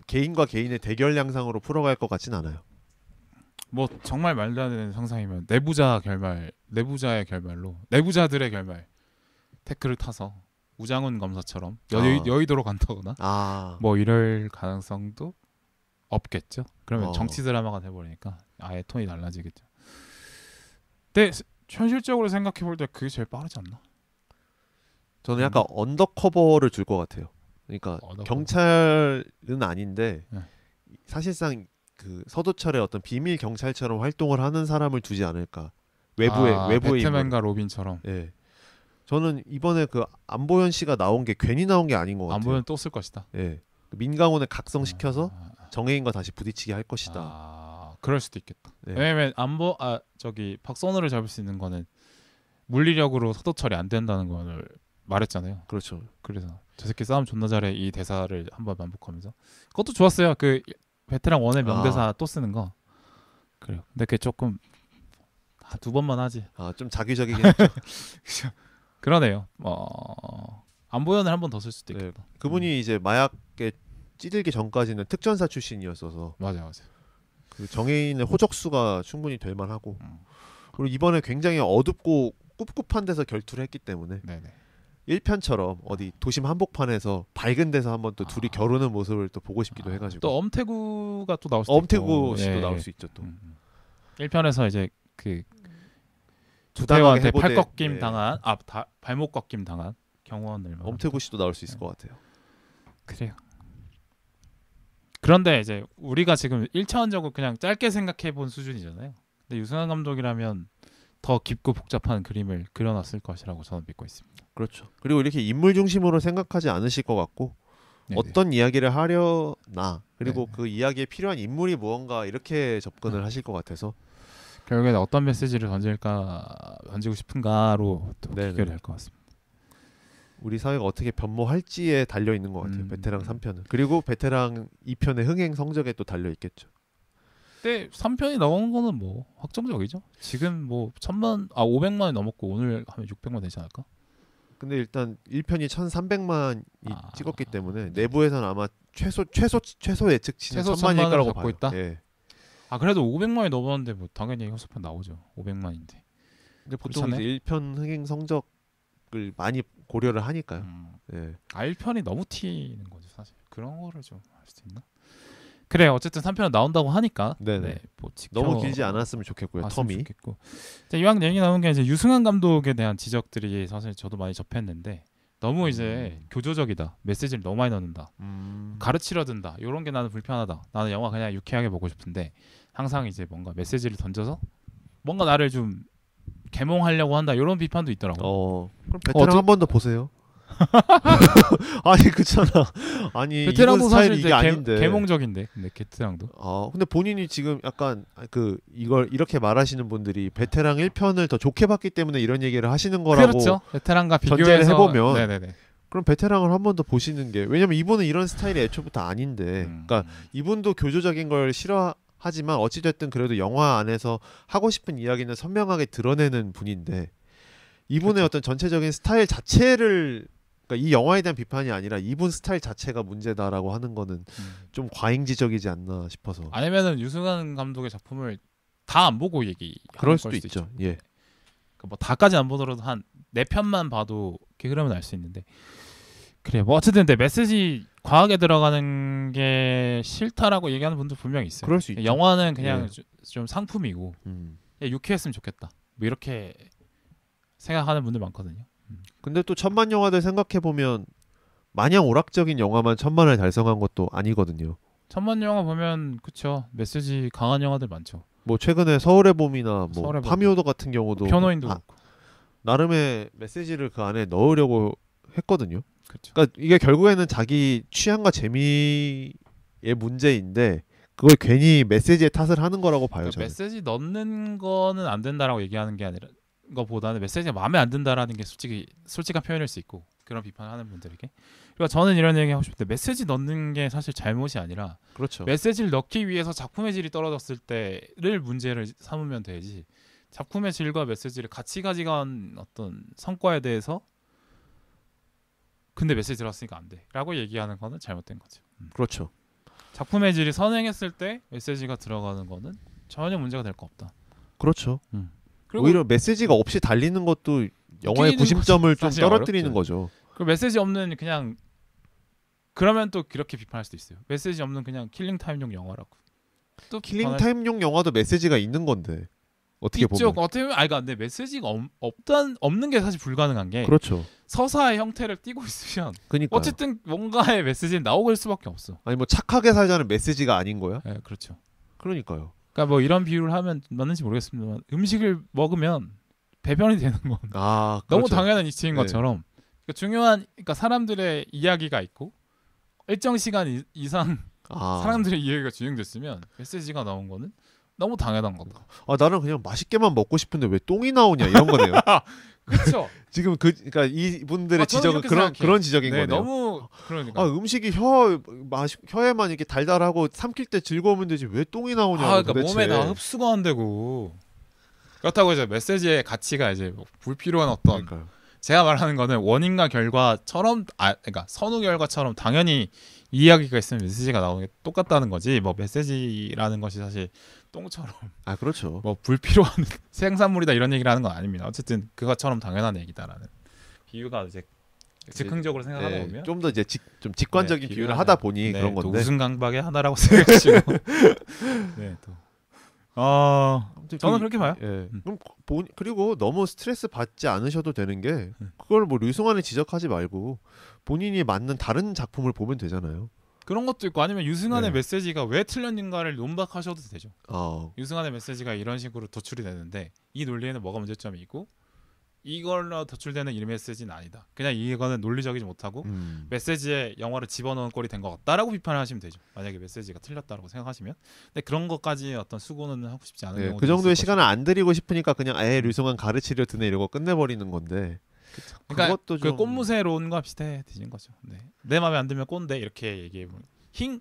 개인과 개인의 대결 양상으로 풀어갈 것 같진 않아요. 뭐 정말 말도 안 되는 상상이면 내부자의 결말로 내부자들의 결말 태클을 타서 우장훈 검사처럼 여의도로 간다거나 뭐 이럴 가능성도 없겠죠. 그러면 정치 드라마가 돼버리니까 아예 톤이 달라지겠죠. 근데 현실적으로 생각해 볼 때 그게 제일 빠르지 않나? 저는 약간 언더커버를 줄 것 같아요. 그러니까 경찰은 아닌데 사실상 그 서도철의 어떤 비밀 경찰처럼 활동을 하는 사람을 두지 않을까. 외부의 배트맨과 인물. 로빈처럼. 예. 저는 이번에 그 안보현 씨가 나온 게 괜히 나온 게 아닌 것 같아요. 안보현 또 쓸 것이다. 예. 민강훈을 각성시켜서 정혜인과 다시 부딪히게 할 것이다. 그럴 수도 있겠다. 네. 왜냐면 박선우를 잡을 수 있는 거는 물리력으로 서도 처리 안 된다는 걸 말했잖아요. 그렇죠. 그래서 저 새끼 싸움 존나 잘해 이 대사를 한번 반복하면서 그것도 좋았어요. 그 베테랑 원의 명대사 또 쓰는 거. 그래요. 근데 그게 조금 두 번만 하지. 좀 자기적이긴 했죠. 그러네요. 안보현을 한 번 더 쓸 수도 있겠다. 네. 그분이 이제 마약에 찌들기 전까지는 특전사 출신이었어서 맞아. 그 정혜인의 호적수가 충분히 될 만하고 그리고 이번에 굉장히 어둡고 꿉꿉한 데서 결투를 했기 때문에 네네. 1편처럼 어디 도심 한복판에서 밝은 데서 한번 또 둘이 겨루는 모습을 또 보고 싶기도 해가지고 또 엄태구가 또 나올 수도 엄태구 있고. 씨도 네. 나올 수 있죠 또. 1편에서 이제 그 부당하게 주태호한테 해고된, 팔꺾임 네. 당한 발목 꺾임 당한 경호원을 엄태구 씨도 나올 수 있을 것 같아요. 그래요. 그런데 이제 우리가 지금 1차원적으로 그냥 짧게 생각해 본 수준이잖아요. 근데 유승환 감독이라면 더 깊고 복잡한 그림을 그려놨을 것이라고 저는 믿고 있습니다. 그렇죠. 그리고 이렇게 인물 중심으로 생각하지 않으실 것 같고 네네. 어떤 이야기를 하려나 그리고 네네. 그 이야기에 필요한 인물이 무언가 이렇게 접근을 하실 것 같아서 결국에는 어떤 메시지를 던지고 싶은가로 또 네네. 비교될 것 같습니다. 우리 사회가 어떻게 변모할지에 달려 있는 것 같아요. 베테랑 3편은. 그리고 베테랑 2편의 흥행 성적에 또 달려 있겠죠. 근데 3편이 나오는 거는 뭐 확정적이죠. 지금 뭐 500만이 넘었고 오늘 하면 600만 되지 않을까? 근데 일단 1편이 1,300만이 찍었기 때문에 내부에서는 아마 최소 예측치는 최소 1,000만일 거라고 잡고 봐요. 있다? 예. 그래도 500만이 넘었는데 뭐 당연히 호소편 나오죠. 500만인데. 근데 보통 이제 1편 흥행 성적을 많이 고려를 하니까요. 예. 1편이 너무 튀는 거죠, 사실. 그런 거를 좀 할 수도 있나? 그래, 어쨌든 3편은 나온다고 하니까. 네네. 네, 뭐 너무 길지 않았으면 좋겠고요. 텀이. 좋겠고. 이왕 얘기 나온 게 이제 유승환 감독에 대한 지적들이 사실 저도 많이 접했는데 너무 이제 교조적이다. 메시지를 너무 많이 넣는다. 가르치려 든다. 이런 게 나는 불편하다. 나는 영화 그냥 유쾌하게 보고 싶은데 항상 이제 뭔가 메시지를 던져서 뭔가 나를 좀 계몽하려고 한다. 이런 비판도 있더라고요. 그럼 베테랑 한 번 더 보세요. 아니 그렇잖아. 아니 베테랑도 이분 사실 스타일이 이게 아닌데. 계몽적인데. 근데 베테랑도. 근데 본인이 지금 약간 이걸 이렇게 말하시는 분들이 베테랑 1편을 더 좋게 봤기 때문에 이런 얘기를 하시는 거라고 그렇죠. 베테랑과 전제를 비교해서 해보면 네네네. 그럼 베테랑을 한 번 더 보시는 게 왜냐면 이분은 이런 스타일이 애초부터 아닌데 그러니까 이분도 교조적인 걸 싫어하지만 어찌됐든 그래도 영화 안에서 하고 싶은 이야기는 선명하게 드러내는 분인데 이분의 그렇죠. 어떤 전체적인 스타일 자체를 그러니까 이 영화에 대한 비판이 아니라 이분 스타일 자체가 문제다라고 하는 거는 좀 과잉지적이지 않나 싶어서. 아니면은 유승환 감독의 작품을 다 안 보고 그럴 수도 있죠. 예. 그러니까 뭐 다까지 안 보더라도 한 4편만 봐도 그 흐름은 알 수 있는데. 그래. 뭐 어쨌든 근데 메시지 과하게 들어가는 게 싫다라고 얘기하는 분도 분명히 있어요. 그럴 수 있죠. 영화는 그냥 예. 좀 상품이고 유쾌했으면 좋겠다. 뭐 이렇게 생각하는 분들 많거든요. 근데 또 천만 영화들 생각해 보면 마냥 오락적인 영화만 1000만을 달성한 것도 아니거든요. 천만 영화 보면 그쵸 메시지 강한 영화들 많죠. 뭐 최근에 서울의 봄이나 뭐 서울의 봄. 파미오더 같은 경우도 변호인도 그렇고. 나름의 메시지를 그 안에 넣으려고 했거든요. 그렇죠. 그러니까 이게 결국에는 자기 취향과 재미의 문제인데 그걸 괜히 메시지에 탓을 하는 거라고 봐요. 그러니까 저는. 메시지 넣는 거는 안 된다라고 얘기하는 게 아니라 거보다는 메시지가 마음에 안 든다라는 게 솔직한 표현일 수 있고 그런 비판하는 분들에게. 그러니까 저는 이런 얘기 하고 싶은데 메시지 넣는 게 사실 잘못이 아니라 그렇죠. 메시지를 넣기 위해서 작품의 질이 떨어졌을 때를 문제를 삼으면 되지. 작품의 질과 메시지를 같이 가져간 어떤 성과에 대해서 근데 메시지 들어왔으니까 안 돼라고 얘기하는 거는 잘못된 거죠. 그렇죠. 작품의 질이 선행했을 때 메시지가 들어가는 거는 전혀 문제가 될 거 없다. 그렇죠. 그리고 오히려 메시지가 없이 달리는 것도 영화의 웃기는 구심점을 좀 사실 떨어뜨리는 어렵죠. 거죠. 그 메시지 없는 그냥 그러면 또 그렇게 비판할 수도 있어요. 메시지 없는 그냥 킬링 타임용 영화라고. 또 킬링 타임용 영화도 메시지가 있는 건데 어떻게 있죠. 보면. 어떻게 보면 근데 메시지가 없는 게 사실 불가능한 게 그렇죠. 서사의 형태를 띠고 있으면 그러니까 어쨌든 뭔가의 메시지는 나오고 일 수밖에 없어. 아니 뭐 착하게 살자는 메시지가 아닌 거야? 네, 그렇죠. 그러니까요. 그러니까 뭐 이런 비유를 하면 맞는지 모르겠습니다만 음식을 먹으면 배변이 되는 건 아, 너무 그렇죠. 당연한 이치인 네. 것처럼 그러니까 중요한 그러니까 사람들의 이야기가 있고 일정 시간 이상 사람들의 이야기가 진행됐으면 메시지가 나온 거는 너무 당연한 거다. 아, 나는 그냥 맛있게만 먹고 싶은데 왜 똥이 나오냐 이런 거네요. 그렇죠. 지금 그러니까 이분들의 저는 지적은 이렇게 그런 생각해요. 그런 지적인 네, 거네요. 너무 그러니까. 아, 음식이 혀에만 이렇게 달달하고 삼킬 때 즐거우면 되지 왜 똥이 나오냐고 그러니까 도대체. 몸에 다 흡수가 안 되고 그렇다고 이제 메시지의 가치가 이제 뭐 불필요한 어떤 그러니까요. 제가 말하는 거는 원인과 결과처럼 그러니까 선후 결과처럼 당연히 이야기가 있으면 메시지가 나오는 게 똑같다는 거지. 뭐 메시지라는 것이 사실 똥처럼 아, 그렇죠. 뭐 불필요한 생산물이다 이런 얘기를 하는 건 아닙니다. 어쨌든 그것처럼 당연한 얘기다라는 비유가 이제 즉흥적으로 생각하다 네, 보면 좀 더 이제 좀 직관적인 네, 비유를 하다 보니 네, 그런 또 건데. 우승강박의 하나라고 생각하시고 네, 또 아무튼 저는 그렇게 봐요. 예. 그럼 그리고 너무 스트레스 받지 않으셔도 되는 게 그걸 뭐 류승환을 지적하지 말고 본인이 맞는 다른 작품을 보면 되잖아요. 그런 것도 있고 아니면 유승환의 네. 메시지가 왜 틀렸는가를 논박하셔도 되죠. 어. 유승환의 메시지가 이런 식으로 도출이 되는데 이 논리에는 뭐가 문제점이 있고 이걸로 도출되는 이 메시지는 아니다. 그냥 이거는 논리적이지 못하고 메시지에 영화를 집어넣은 꼴이 된 것 같다라고 비판을 하시면 되죠. 만약에 메시지가 틀렸다고 생각하시면. 근데 그런 것까지 어떤 수고는 하고 싶지 않은 경우도 그 정도의 있을 시간을 안 들이고 싶으니까 그냥 류승환 가르치려 드네 이러고 끝내버리는 건데. 그러니까 그것도 그 좀... 꽃무새론과 비슷해진 거죠. 네. 내 마음에 안 들면 꼰대 이렇게 얘기해보면 힝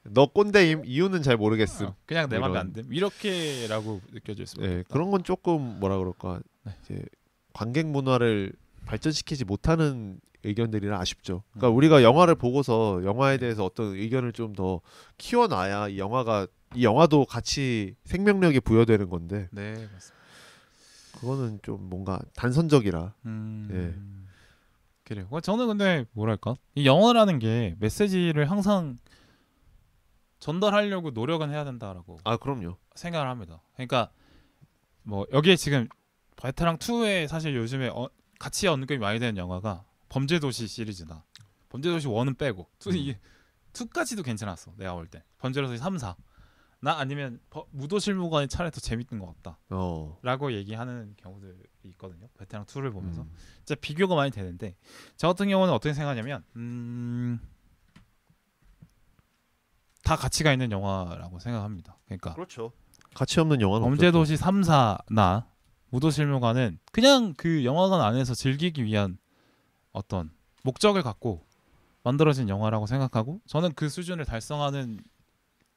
너 꼰대임 이유는 잘 모르겠음. 그냥 내 뭐 마음에 안 듦 이렇게라고 느껴질 수밖에 네, 없다. 그런 건 조금 뭐라 그럴까 이제 관객 문화를 발전시키지 못하는 의견들이라 아쉽죠. 그러니까 우리가 영화를 보고서 영화에 대해서 어떤 의견을 좀 더 키워놔야 이 영화도 같이 생명력이 부여되는 건데. 네, 맞습니다. 그거는 좀 뭔가 단선적이라. 예. 그래요. 저는 근데 뭐랄까 이 영화라는 게 메시지를 항상 전달하려고 노력은 해야 된다라고. 아, 그럼요. 생각을 합니다. 그러니까 뭐 여기에 지금 베테랑 2에 사실 요즘에 같이 언급이 많이 되는 영화가 범죄도시 시리즈나 범죄도시 1은 빼고 2까지도 괜찮았어. 내가 볼 때 범죄도시 3, 4 나 아니면 무도실무관이 차라리 더 재밌는 것 같다 라고 얘기하는 경우들이 있거든요. 베테랑 2를 보면서 진짜 비교가 많이 되는데 저 같은 경우는 어떻게 생각하냐면 다 가치가 있는 영화라고 생각합니다. 그러니까 그렇죠. 가치 없는 영화는 범죄도시 3, 4나 무도실무관은 그냥 그 영화관 안에서 즐기기 위한 어떤 목적을 갖고 만들어진 영화라고 생각하고 저는 그 수준을 달성하는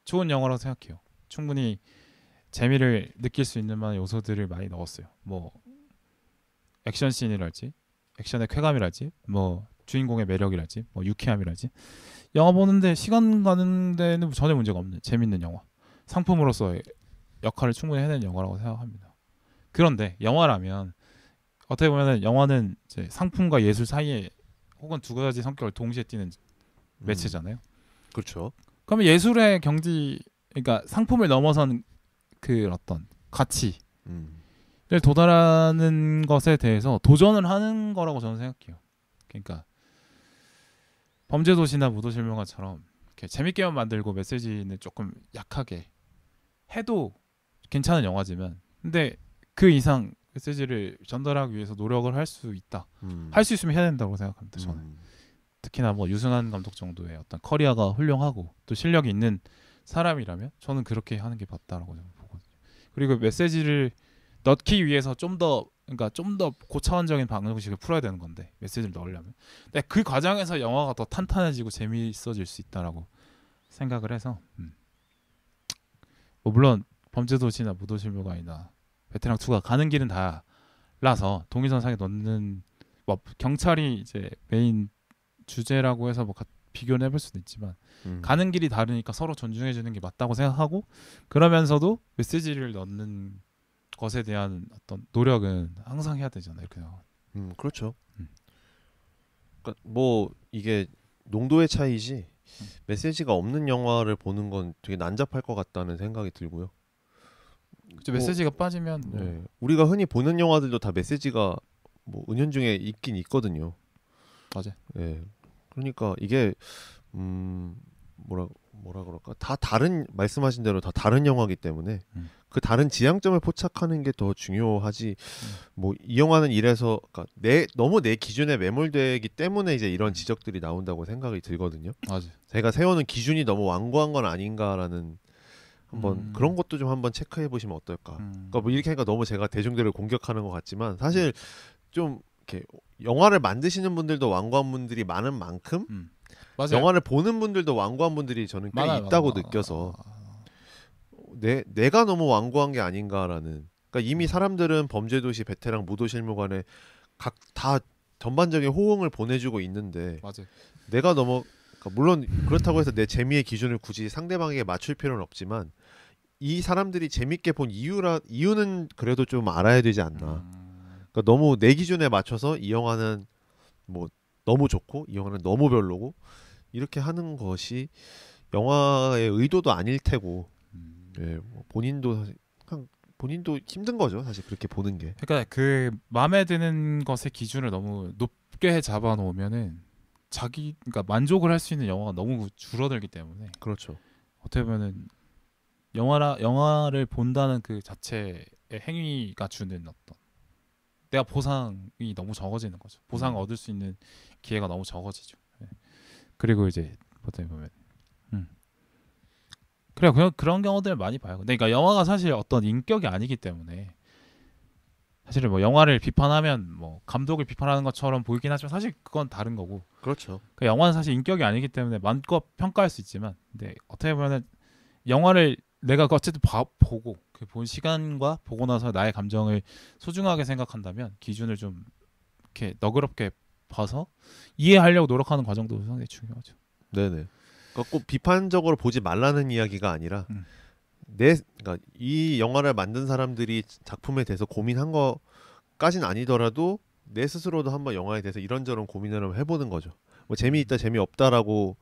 좋은 영화라고 생각해요. 충분히 재미를 느낄 수 있는 만한 요소들을 많이 넣었어요. 뭐 액션 씬이랄지 액션의 쾌감이랄지 뭐 주인공의 매력이랄지 뭐 유쾌함이랄지 영화 보는데 시간 가는 데는 전혀 문제가 없는 재밌는 영화 상품으로서의 역할을 충분히 해낸 영화라고 생각합니다. 그런데 영화라면 어떻게 보면 영화는 이제 상품과 예술 사이에 혹은 두 가지 성격을 동시에 띠는 매체잖아요. 그렇죠. 그러면 예술의 경지, 그러니까 상품을 넘어선 그 어떤 가치를 도달하는 것에 대해서 도전을 하는 거라고 저는 생각해요. 그러니까 범죄도시나 무도실명가처럼 이렇게 재밌게만 만들고 메시지는 조금 약하게 해도 괜찮은 영화지만, 근데 그 이상 메시지를 전달하기 위해서 노력을 할 수 있다. 할 수 있으면 해야 된다고 생각합니다. 저는. 특히나 뭐 유승환 감독 정도의 어떤 커리어가 훌륭하고 또 실력이 있는 사람이라면 저는 그렇게 하는 게 맞다라고 저는 보거든요. 그리고 메시지를 넣기 위해서 좀 더 고차원적인 방식을 풀어야 되는 건데 메시지를 넣으려면. 근데 그 과정에서 영화가 더 탄탄해지고 재미있어질 수 있다라고 생각을 해서 뭐 물론 범죄도시나 무도실무관이나 베테랑 2가 가는 길은 달라서 동일선상에 넣는 뭐 경찰이 이제 메인 주제라고 해서 뭐 비교를 해볼 수도 있지만 가는 길이 다르니까 서로 존중해주는 게 맞다고 생각하고, 그러면서도 메시지를 넣는 것에 대한 어떤 노력은 항상 해야 되잖아요. 그렇죠. 그러니까 뭐 이게 농도의 차이지 메시지가 없는 영화를 보는 건 되게 난잡할 것 같다는 생각이 들고요. 그렇죠. 메시지가 빠지면 네. 우리가 흔히 보는 영화들도 다 메시지가 뭐 은연중에 있긴 있거든요. 맞아요. 네. 그러니까 이게 뭐라 그럴까 다 다른 말씀하신 대로 다 다른 영화이기 때문에 그 다른 지향점을 포착하는 게 더 중요하지. 뭐 이 영화는 이래서 그러니까 너무 내 기준에 매몰되기 때문에 이제 이런 지적들이 나온다고 생각이 들거든요. 맞아요. 제가 세우는 기준이 너무 완고한 건 아닌가라는 한번 그런 것도 좀 한번 체크해 보시면 어떨까. 그러니까 뭐 이렇게 하니까 너무 제가 대중들을 공격하는 것 같지만 사실 좀 이렇게 영화를 만드시는 분들도 완고한 분들이 많은 만큼 맞아요. 영화를 보는 분들도 완고한 분들이 저는 꽤 있다고 느껴서 내가 너무 완고한 게 아닌가라는. 그러니까 이미 사람들은 범죄도시, 베테랑, 무도실무관에 각 다 전반적인 호응을 보내주고 있는데 맞아요. 내가 너무 그러니까 물론 그렇다고 해서 내 재미의 기준을 굳이 상대방에게 맞출 필요는 없지만 이 사람들이 재밌게 본 이유는 그래도 좀 알아야 되지 않나. 그러니까 너무 내 기준에 맞춰서 이 영화는 뭐 너무 좋고 이 영화는 너무 별로고 이렇게 하는 것이 영화의 의도도 아닐 테고 예, 뭐 본인도 힘든 거죠 사실 그렇게 보는 게. 그러니까 그 마음에 드는 것의 기준을 너무 높게 잡아놓으면은 그러니까 만족을 할 수 있는 영화가 너무 줄어들기 때문에. 그렇죠. 어떻게 보면은 영화를 본다는 그 자체의 행위가 주는 어떤 내가 보상이 너무 적어지는 거죠. 보상을 얻을 수 있는 기회가 너무 적어지죠. 네. 그리고 이제 어떻게 보면 그냥 그런 경우들을 많이 봐요. 그러니까 영화가 사실 어떤 인격이 아니기 때문에 사실은 뭐 영화를 비판하면 뭐 감독을 비판하는 것처럼 보이긴 하지만 사실 그건 다른 거고. 그렇죠. 그러니까 영화는 사실 인격이 아니기 때문에 마음껏 평가할 수 있지만, 근데 어떻게 보면은 영화를 내가 어쨌든 보고 그 본 시간과 보고 나서 나의 감정을 소중하게 생각한다면 기준을 좀 이렇게 너그럽게 봐서 이해하려고 노력하는 과정도 상당히 중요하죠. 네네. 그러니까 꼭 비판적으로 보지 말라는 이야기가 아니라 그러니까 이 영화를 만든 사람들이 작품에 대해서 고민한 거까진 아니더라도 내 스스로도 한번 영화에 대해서 이런저런 고민을 해보는 거죠. 뭐 재미있다 재미없다라고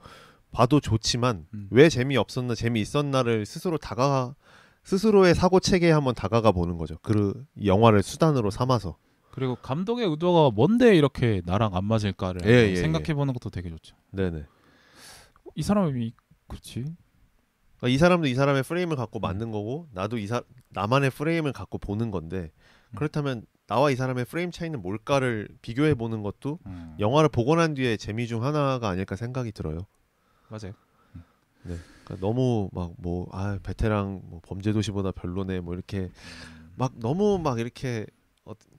봐도 좋지만 왜 재미없었나 재미있었나를 스스로의 사고 체계에 한번 다가가 보는 거죠. 이 영화를 수단으로 삼아서. 그리고 감독의 의도가 뭔데 이렇게 나랑 안 맞을까를 생각해 보는 것도 되게 좋죠. 네네. 이 사람이 그렇지. 그러니까 이 사람도 이 사람의 프레임을 갖고 만든 거고 나도 나만의 프레임을 갖고 보는 건데 그렇다면 나와 이 사람의 프레임 차이는 뭘까를 비교해 보는 것도 영화를 보고 난 뒤에 재미 중 하나가 아닐까 생각이 들어요. 맞아요. 네. 그러니까 너무 막 뭐 베테랑 뭐 범죄도시보다 별로네 뭐 이렇게 막 너무 막 이렇게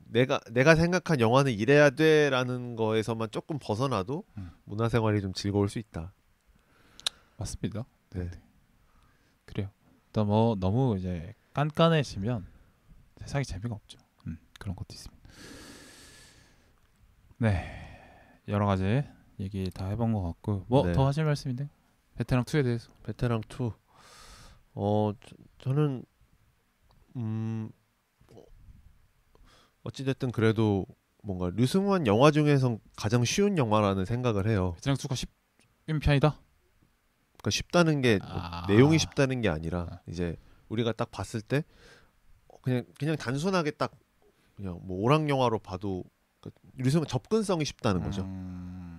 내가 생각한 영화는 이래야 돼라는 거에서만 조금 벗어나도 문화생활이 좀 즐거울 수 있다. 맞습니다. 네. 그래요. 또 뭐 너무 이제 깐깐해지면 세상에 재미가 없죠. 그런 것도 있습니다. 네, 여러 가지 얘기 다 해본 것 같고 뭐 더 하실 말씀인데 베테랑 2에 대해서. 베테랑 2 저는 어찌됐든 그래도 뭔가 류승환 영화 중에서 가장 쉬운 영화라는 생각을 해요. 베테랑 2가 쉽은 편이다? 그러니까 쉽다는 게 내용이 쉽다는 게 아니라 이제 우리가 딱 봤을 때 그냥 단순하게 딱 그냥 뭐 오락 영화로 봐도 류승환 접근성이 쉽다는 거죠.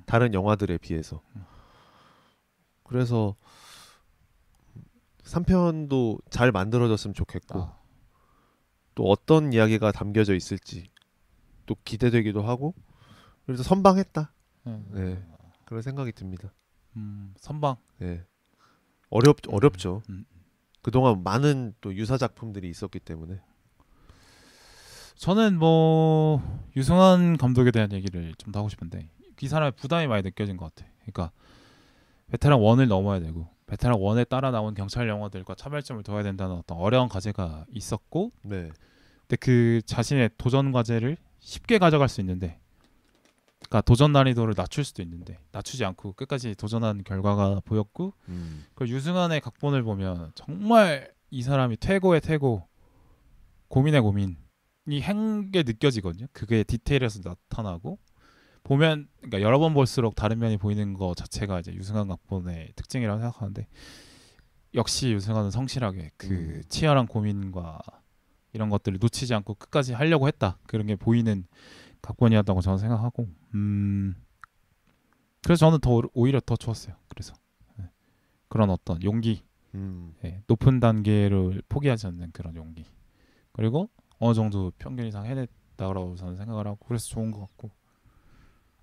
다른 영화들에 비해서. 그래서 3편도 잘 만들어졌으면 좋겠고 또 어떤 이야기가 담겨져 있을지 또 기대되기도 하고 그래서 선방했다. 네, 그런 생각이 듭니다. 선방. 네, 어렵죠. 그동안 많은 또 유사 작품들이 있었기 때문에. 저는 뭐 유승환 감독에 대한 얘기를 좀 더 하고 싶은데 이 사람의 부담이 많이 느껴진 것 같아. 그러니까 베테랑 1을 넘어야 되고 베테랑 1에 따라 나온 경찰 영화들과 차별점을 둬야 된다는 어떤 어려운 과제가 있었고, 네. 근데 그 자신의 도전 과제를 쉽게 가져갈 수 있는데, 그러니까 도전 난이도를 낮출 수도 있는데 낮추지 않고 끝까지 도전한 결과가 보였고, 그 유승환의 각본을 보면 정말 이 사람이 태고의 태고, 고민의 고민이 한 게 느껴지거든요. 그게 디테일에서 나타나고 보면, 그러니까 여러 번 볼수록 다른 면이 보이는 거 자체가 이제 유승환 각본의 특징이라고 생각하는데, 역시 유승환은 성실하게 그 치열한 고민과 이런 것들을 놓치지 않고 끝까지 하려고 했다, 그런 게 보이는 각본이었다고 저는 생각하고, 그래서 저는 오히려 더 좋았어요. 그래서 그런 어떤 용기, 예, 높은 단계를 포기하지 않는 그런 용기, 그리고 어느 정도 평균 이상 해냈다고 저는 생각을 하고 그래서 좋은 것 같고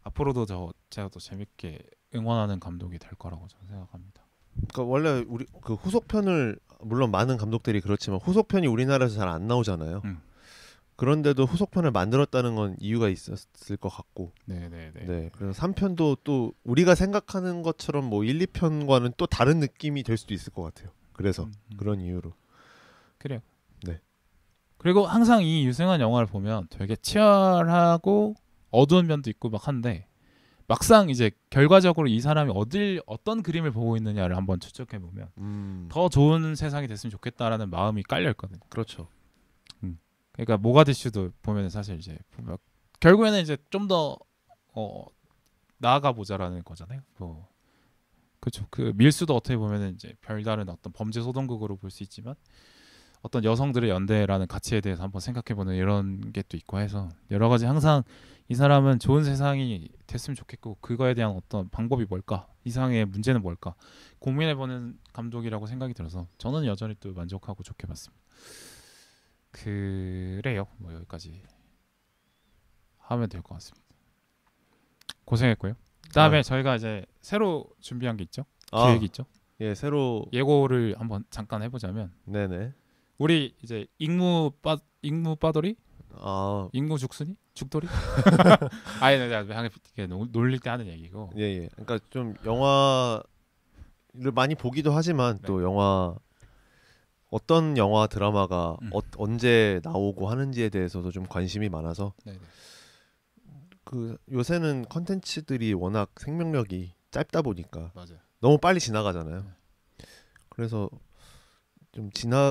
앞으로도 제가 더 재밌게 응원하는 감독이 될 거라고 저는 생각합니다. 그러니까 원래 우리 그 후속편을 물론 많은 감독들이 그렇지만 후속편이 우리나라에서 잘 안 나오잖아요. 그런데도 후속편을 만들었다는 건 이유가 있었을 것 같고. 네네네. 네. 그래서 3편도 또 우리가 생각하는 것처럼 뭐 1, 2편과는 또 다른 느낌이 될 수도 있을 것 같아요. 그래서 그런 이유로. 그래요. 네. 그리고 항상 이 유승환 영화를 보면 되게 치열하고 어두운 면도 있고 막 한데 막상 이제 결과적으로 이 사람이 어떤 그림을 보고 있느냐를 한번 추적해 보면 더 좋은 세상이 됐으면 좋겠다라는 마음이 깔려 있거든요. 그렇죠. 그러니까 모가디슈도 보면 사실 이제 결국에는 이제 좀 더 나아가 보자라는 거잖아요. 뭐 그렇죠. 그 밀수도 어떻게 보면은 이제 별다른 어떤 범죄 소동극으로 볼 수 있지만 어떤 여성들의 연대라는 가치에 대해서 한번 생각해보는 이런 게 또 있고 해서 여러 가지 항상 이 사람은 좋은 세상이 됐으면 좋겠고 그거에 대한 어떤 방법이 뭘까, 이상의 문제는 뭘까 고민해보는 감독이라고 생각이 들어서 저는 여전히 또 만족하고 좋게 봤습니다. 그래요. 뭐 여기까지 하면 될 것 같습니다. 고생했고요. 그다음에 저희가 이제 새로 준비한 게 있죠. 기획이 있죠. 예, 새로 예고를 한번 잠깐 해보자면, 네네. 우리 이제 익무 빠돌이, 익무 죽돌이. 아니, 내가 놀릴 때 하는 얘기고. 예. 그러니까 좀 영화를 많이 보기도 하지만 또 영화 어떤 영화 드라마가 언제 나오고 하는지에 대해서도 좀 관심이 많아서 그 요새는 컨텐츠들이 워낙 생명력이 짧다 보니까 맞아요. 너무 빨리 지나가잖아요. 그래서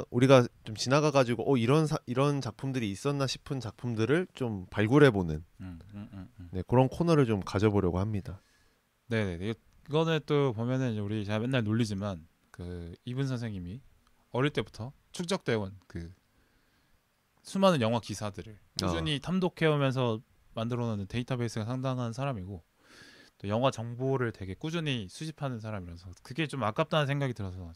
우리가 좀 지나가 가지고 이런 작품들이 있었나 싶은 작품들을 좀 발굴해 보는 네, 그런 코너를 좀 가져보려고 합니다. 네네. 이거는 또 보면은 우리 제가 맨날 놀리지만 그 이분 선생님이 어릴 때부터 축적되어온 그 수많은 영화 기사들을 꾸준히 탐독해오면서 만들어놓는 데이터베이스가 상당한 사람이고 또 영화 정보를 되게 꾸준히 수집하는 사람이라서 그게 좀 아깝다는 생각이 들어서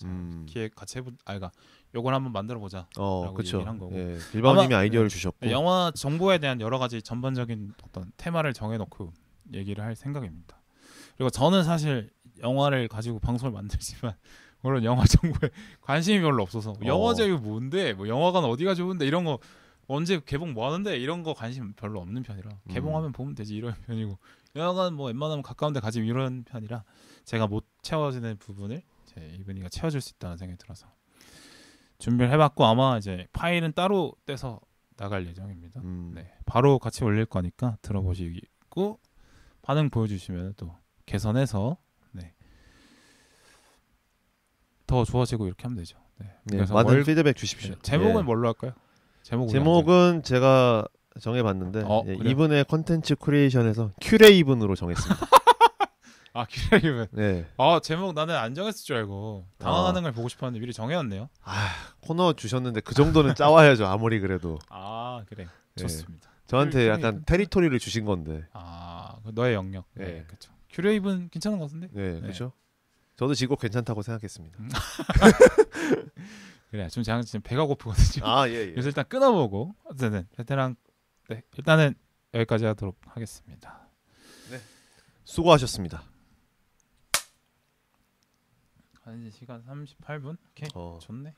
기획 같이 그러니까 요걸 한번 만들어보자 라고 얘기를 한 거고. 예, 빌바오님이 아이디어를 주셨고 영화 정보에 대한 여러 가지 전반적인 어떤 테마를 정해놓고 얘기를 할 생각입니다. 그리고 저는 사실 영화를 가지고 방송을 만들지만 물론 영화 정보에 관심이 별로 없어서 영화제가 뭔데, 뭐 영화관 어디가 좋은데 이런 거 언제 개봉 뭐 하는데 이런 거 관심 별로 없는 편이라 개봉하면 보면 되지 이런 편이고 영화관 뭐 웬만하면 가까운 데 가지 이런 편이라 제가 못 채워지는 부분을 이분이가 채워줄 수 있다는 생각이 들어서 준비를 해봤고 아마 이제 파일은 따로 떼서 나갈 예정입니다. 네, 바로 같이 올릴 거니까 들어보시고 반응 보여주시면 또 개선해서 더 좋아지고 이렇게 하면 되죠. 네. 그래서 많은 피드백 주십시오. 제목은 뭘로 할까요? 제목은 제가 정해봤는데 이분의 컨텐츠 크리에이션에서 큐레이븐으로 정했습니다. 큐레이븐. 네. 제목 나는 안 정했을 줄 알고 당황하는 걸 보고 싶었는데 미리 정해놨네요. 코너 주셨는데 그 정도는 짜와야죠. 아무리 그래도. 그래. 좋습니다. 저한테 약간 테리토리를 주신 건데. 너의 영역. 네, 그렇죠. 큐레이븐 괜찮은 것 같은데? 네, 그렇죠. 저도 지금 괜찮다고 생각했습니다. 그래, 지금 배가 고프거든요. 예. 그래서 일단 끊어보고 어쨌든 베테랑 일단은 여기까지 하도록 하겠습니다. 네, 수고하셨습니다. 이제 시간 38분. 오케이, 좋네.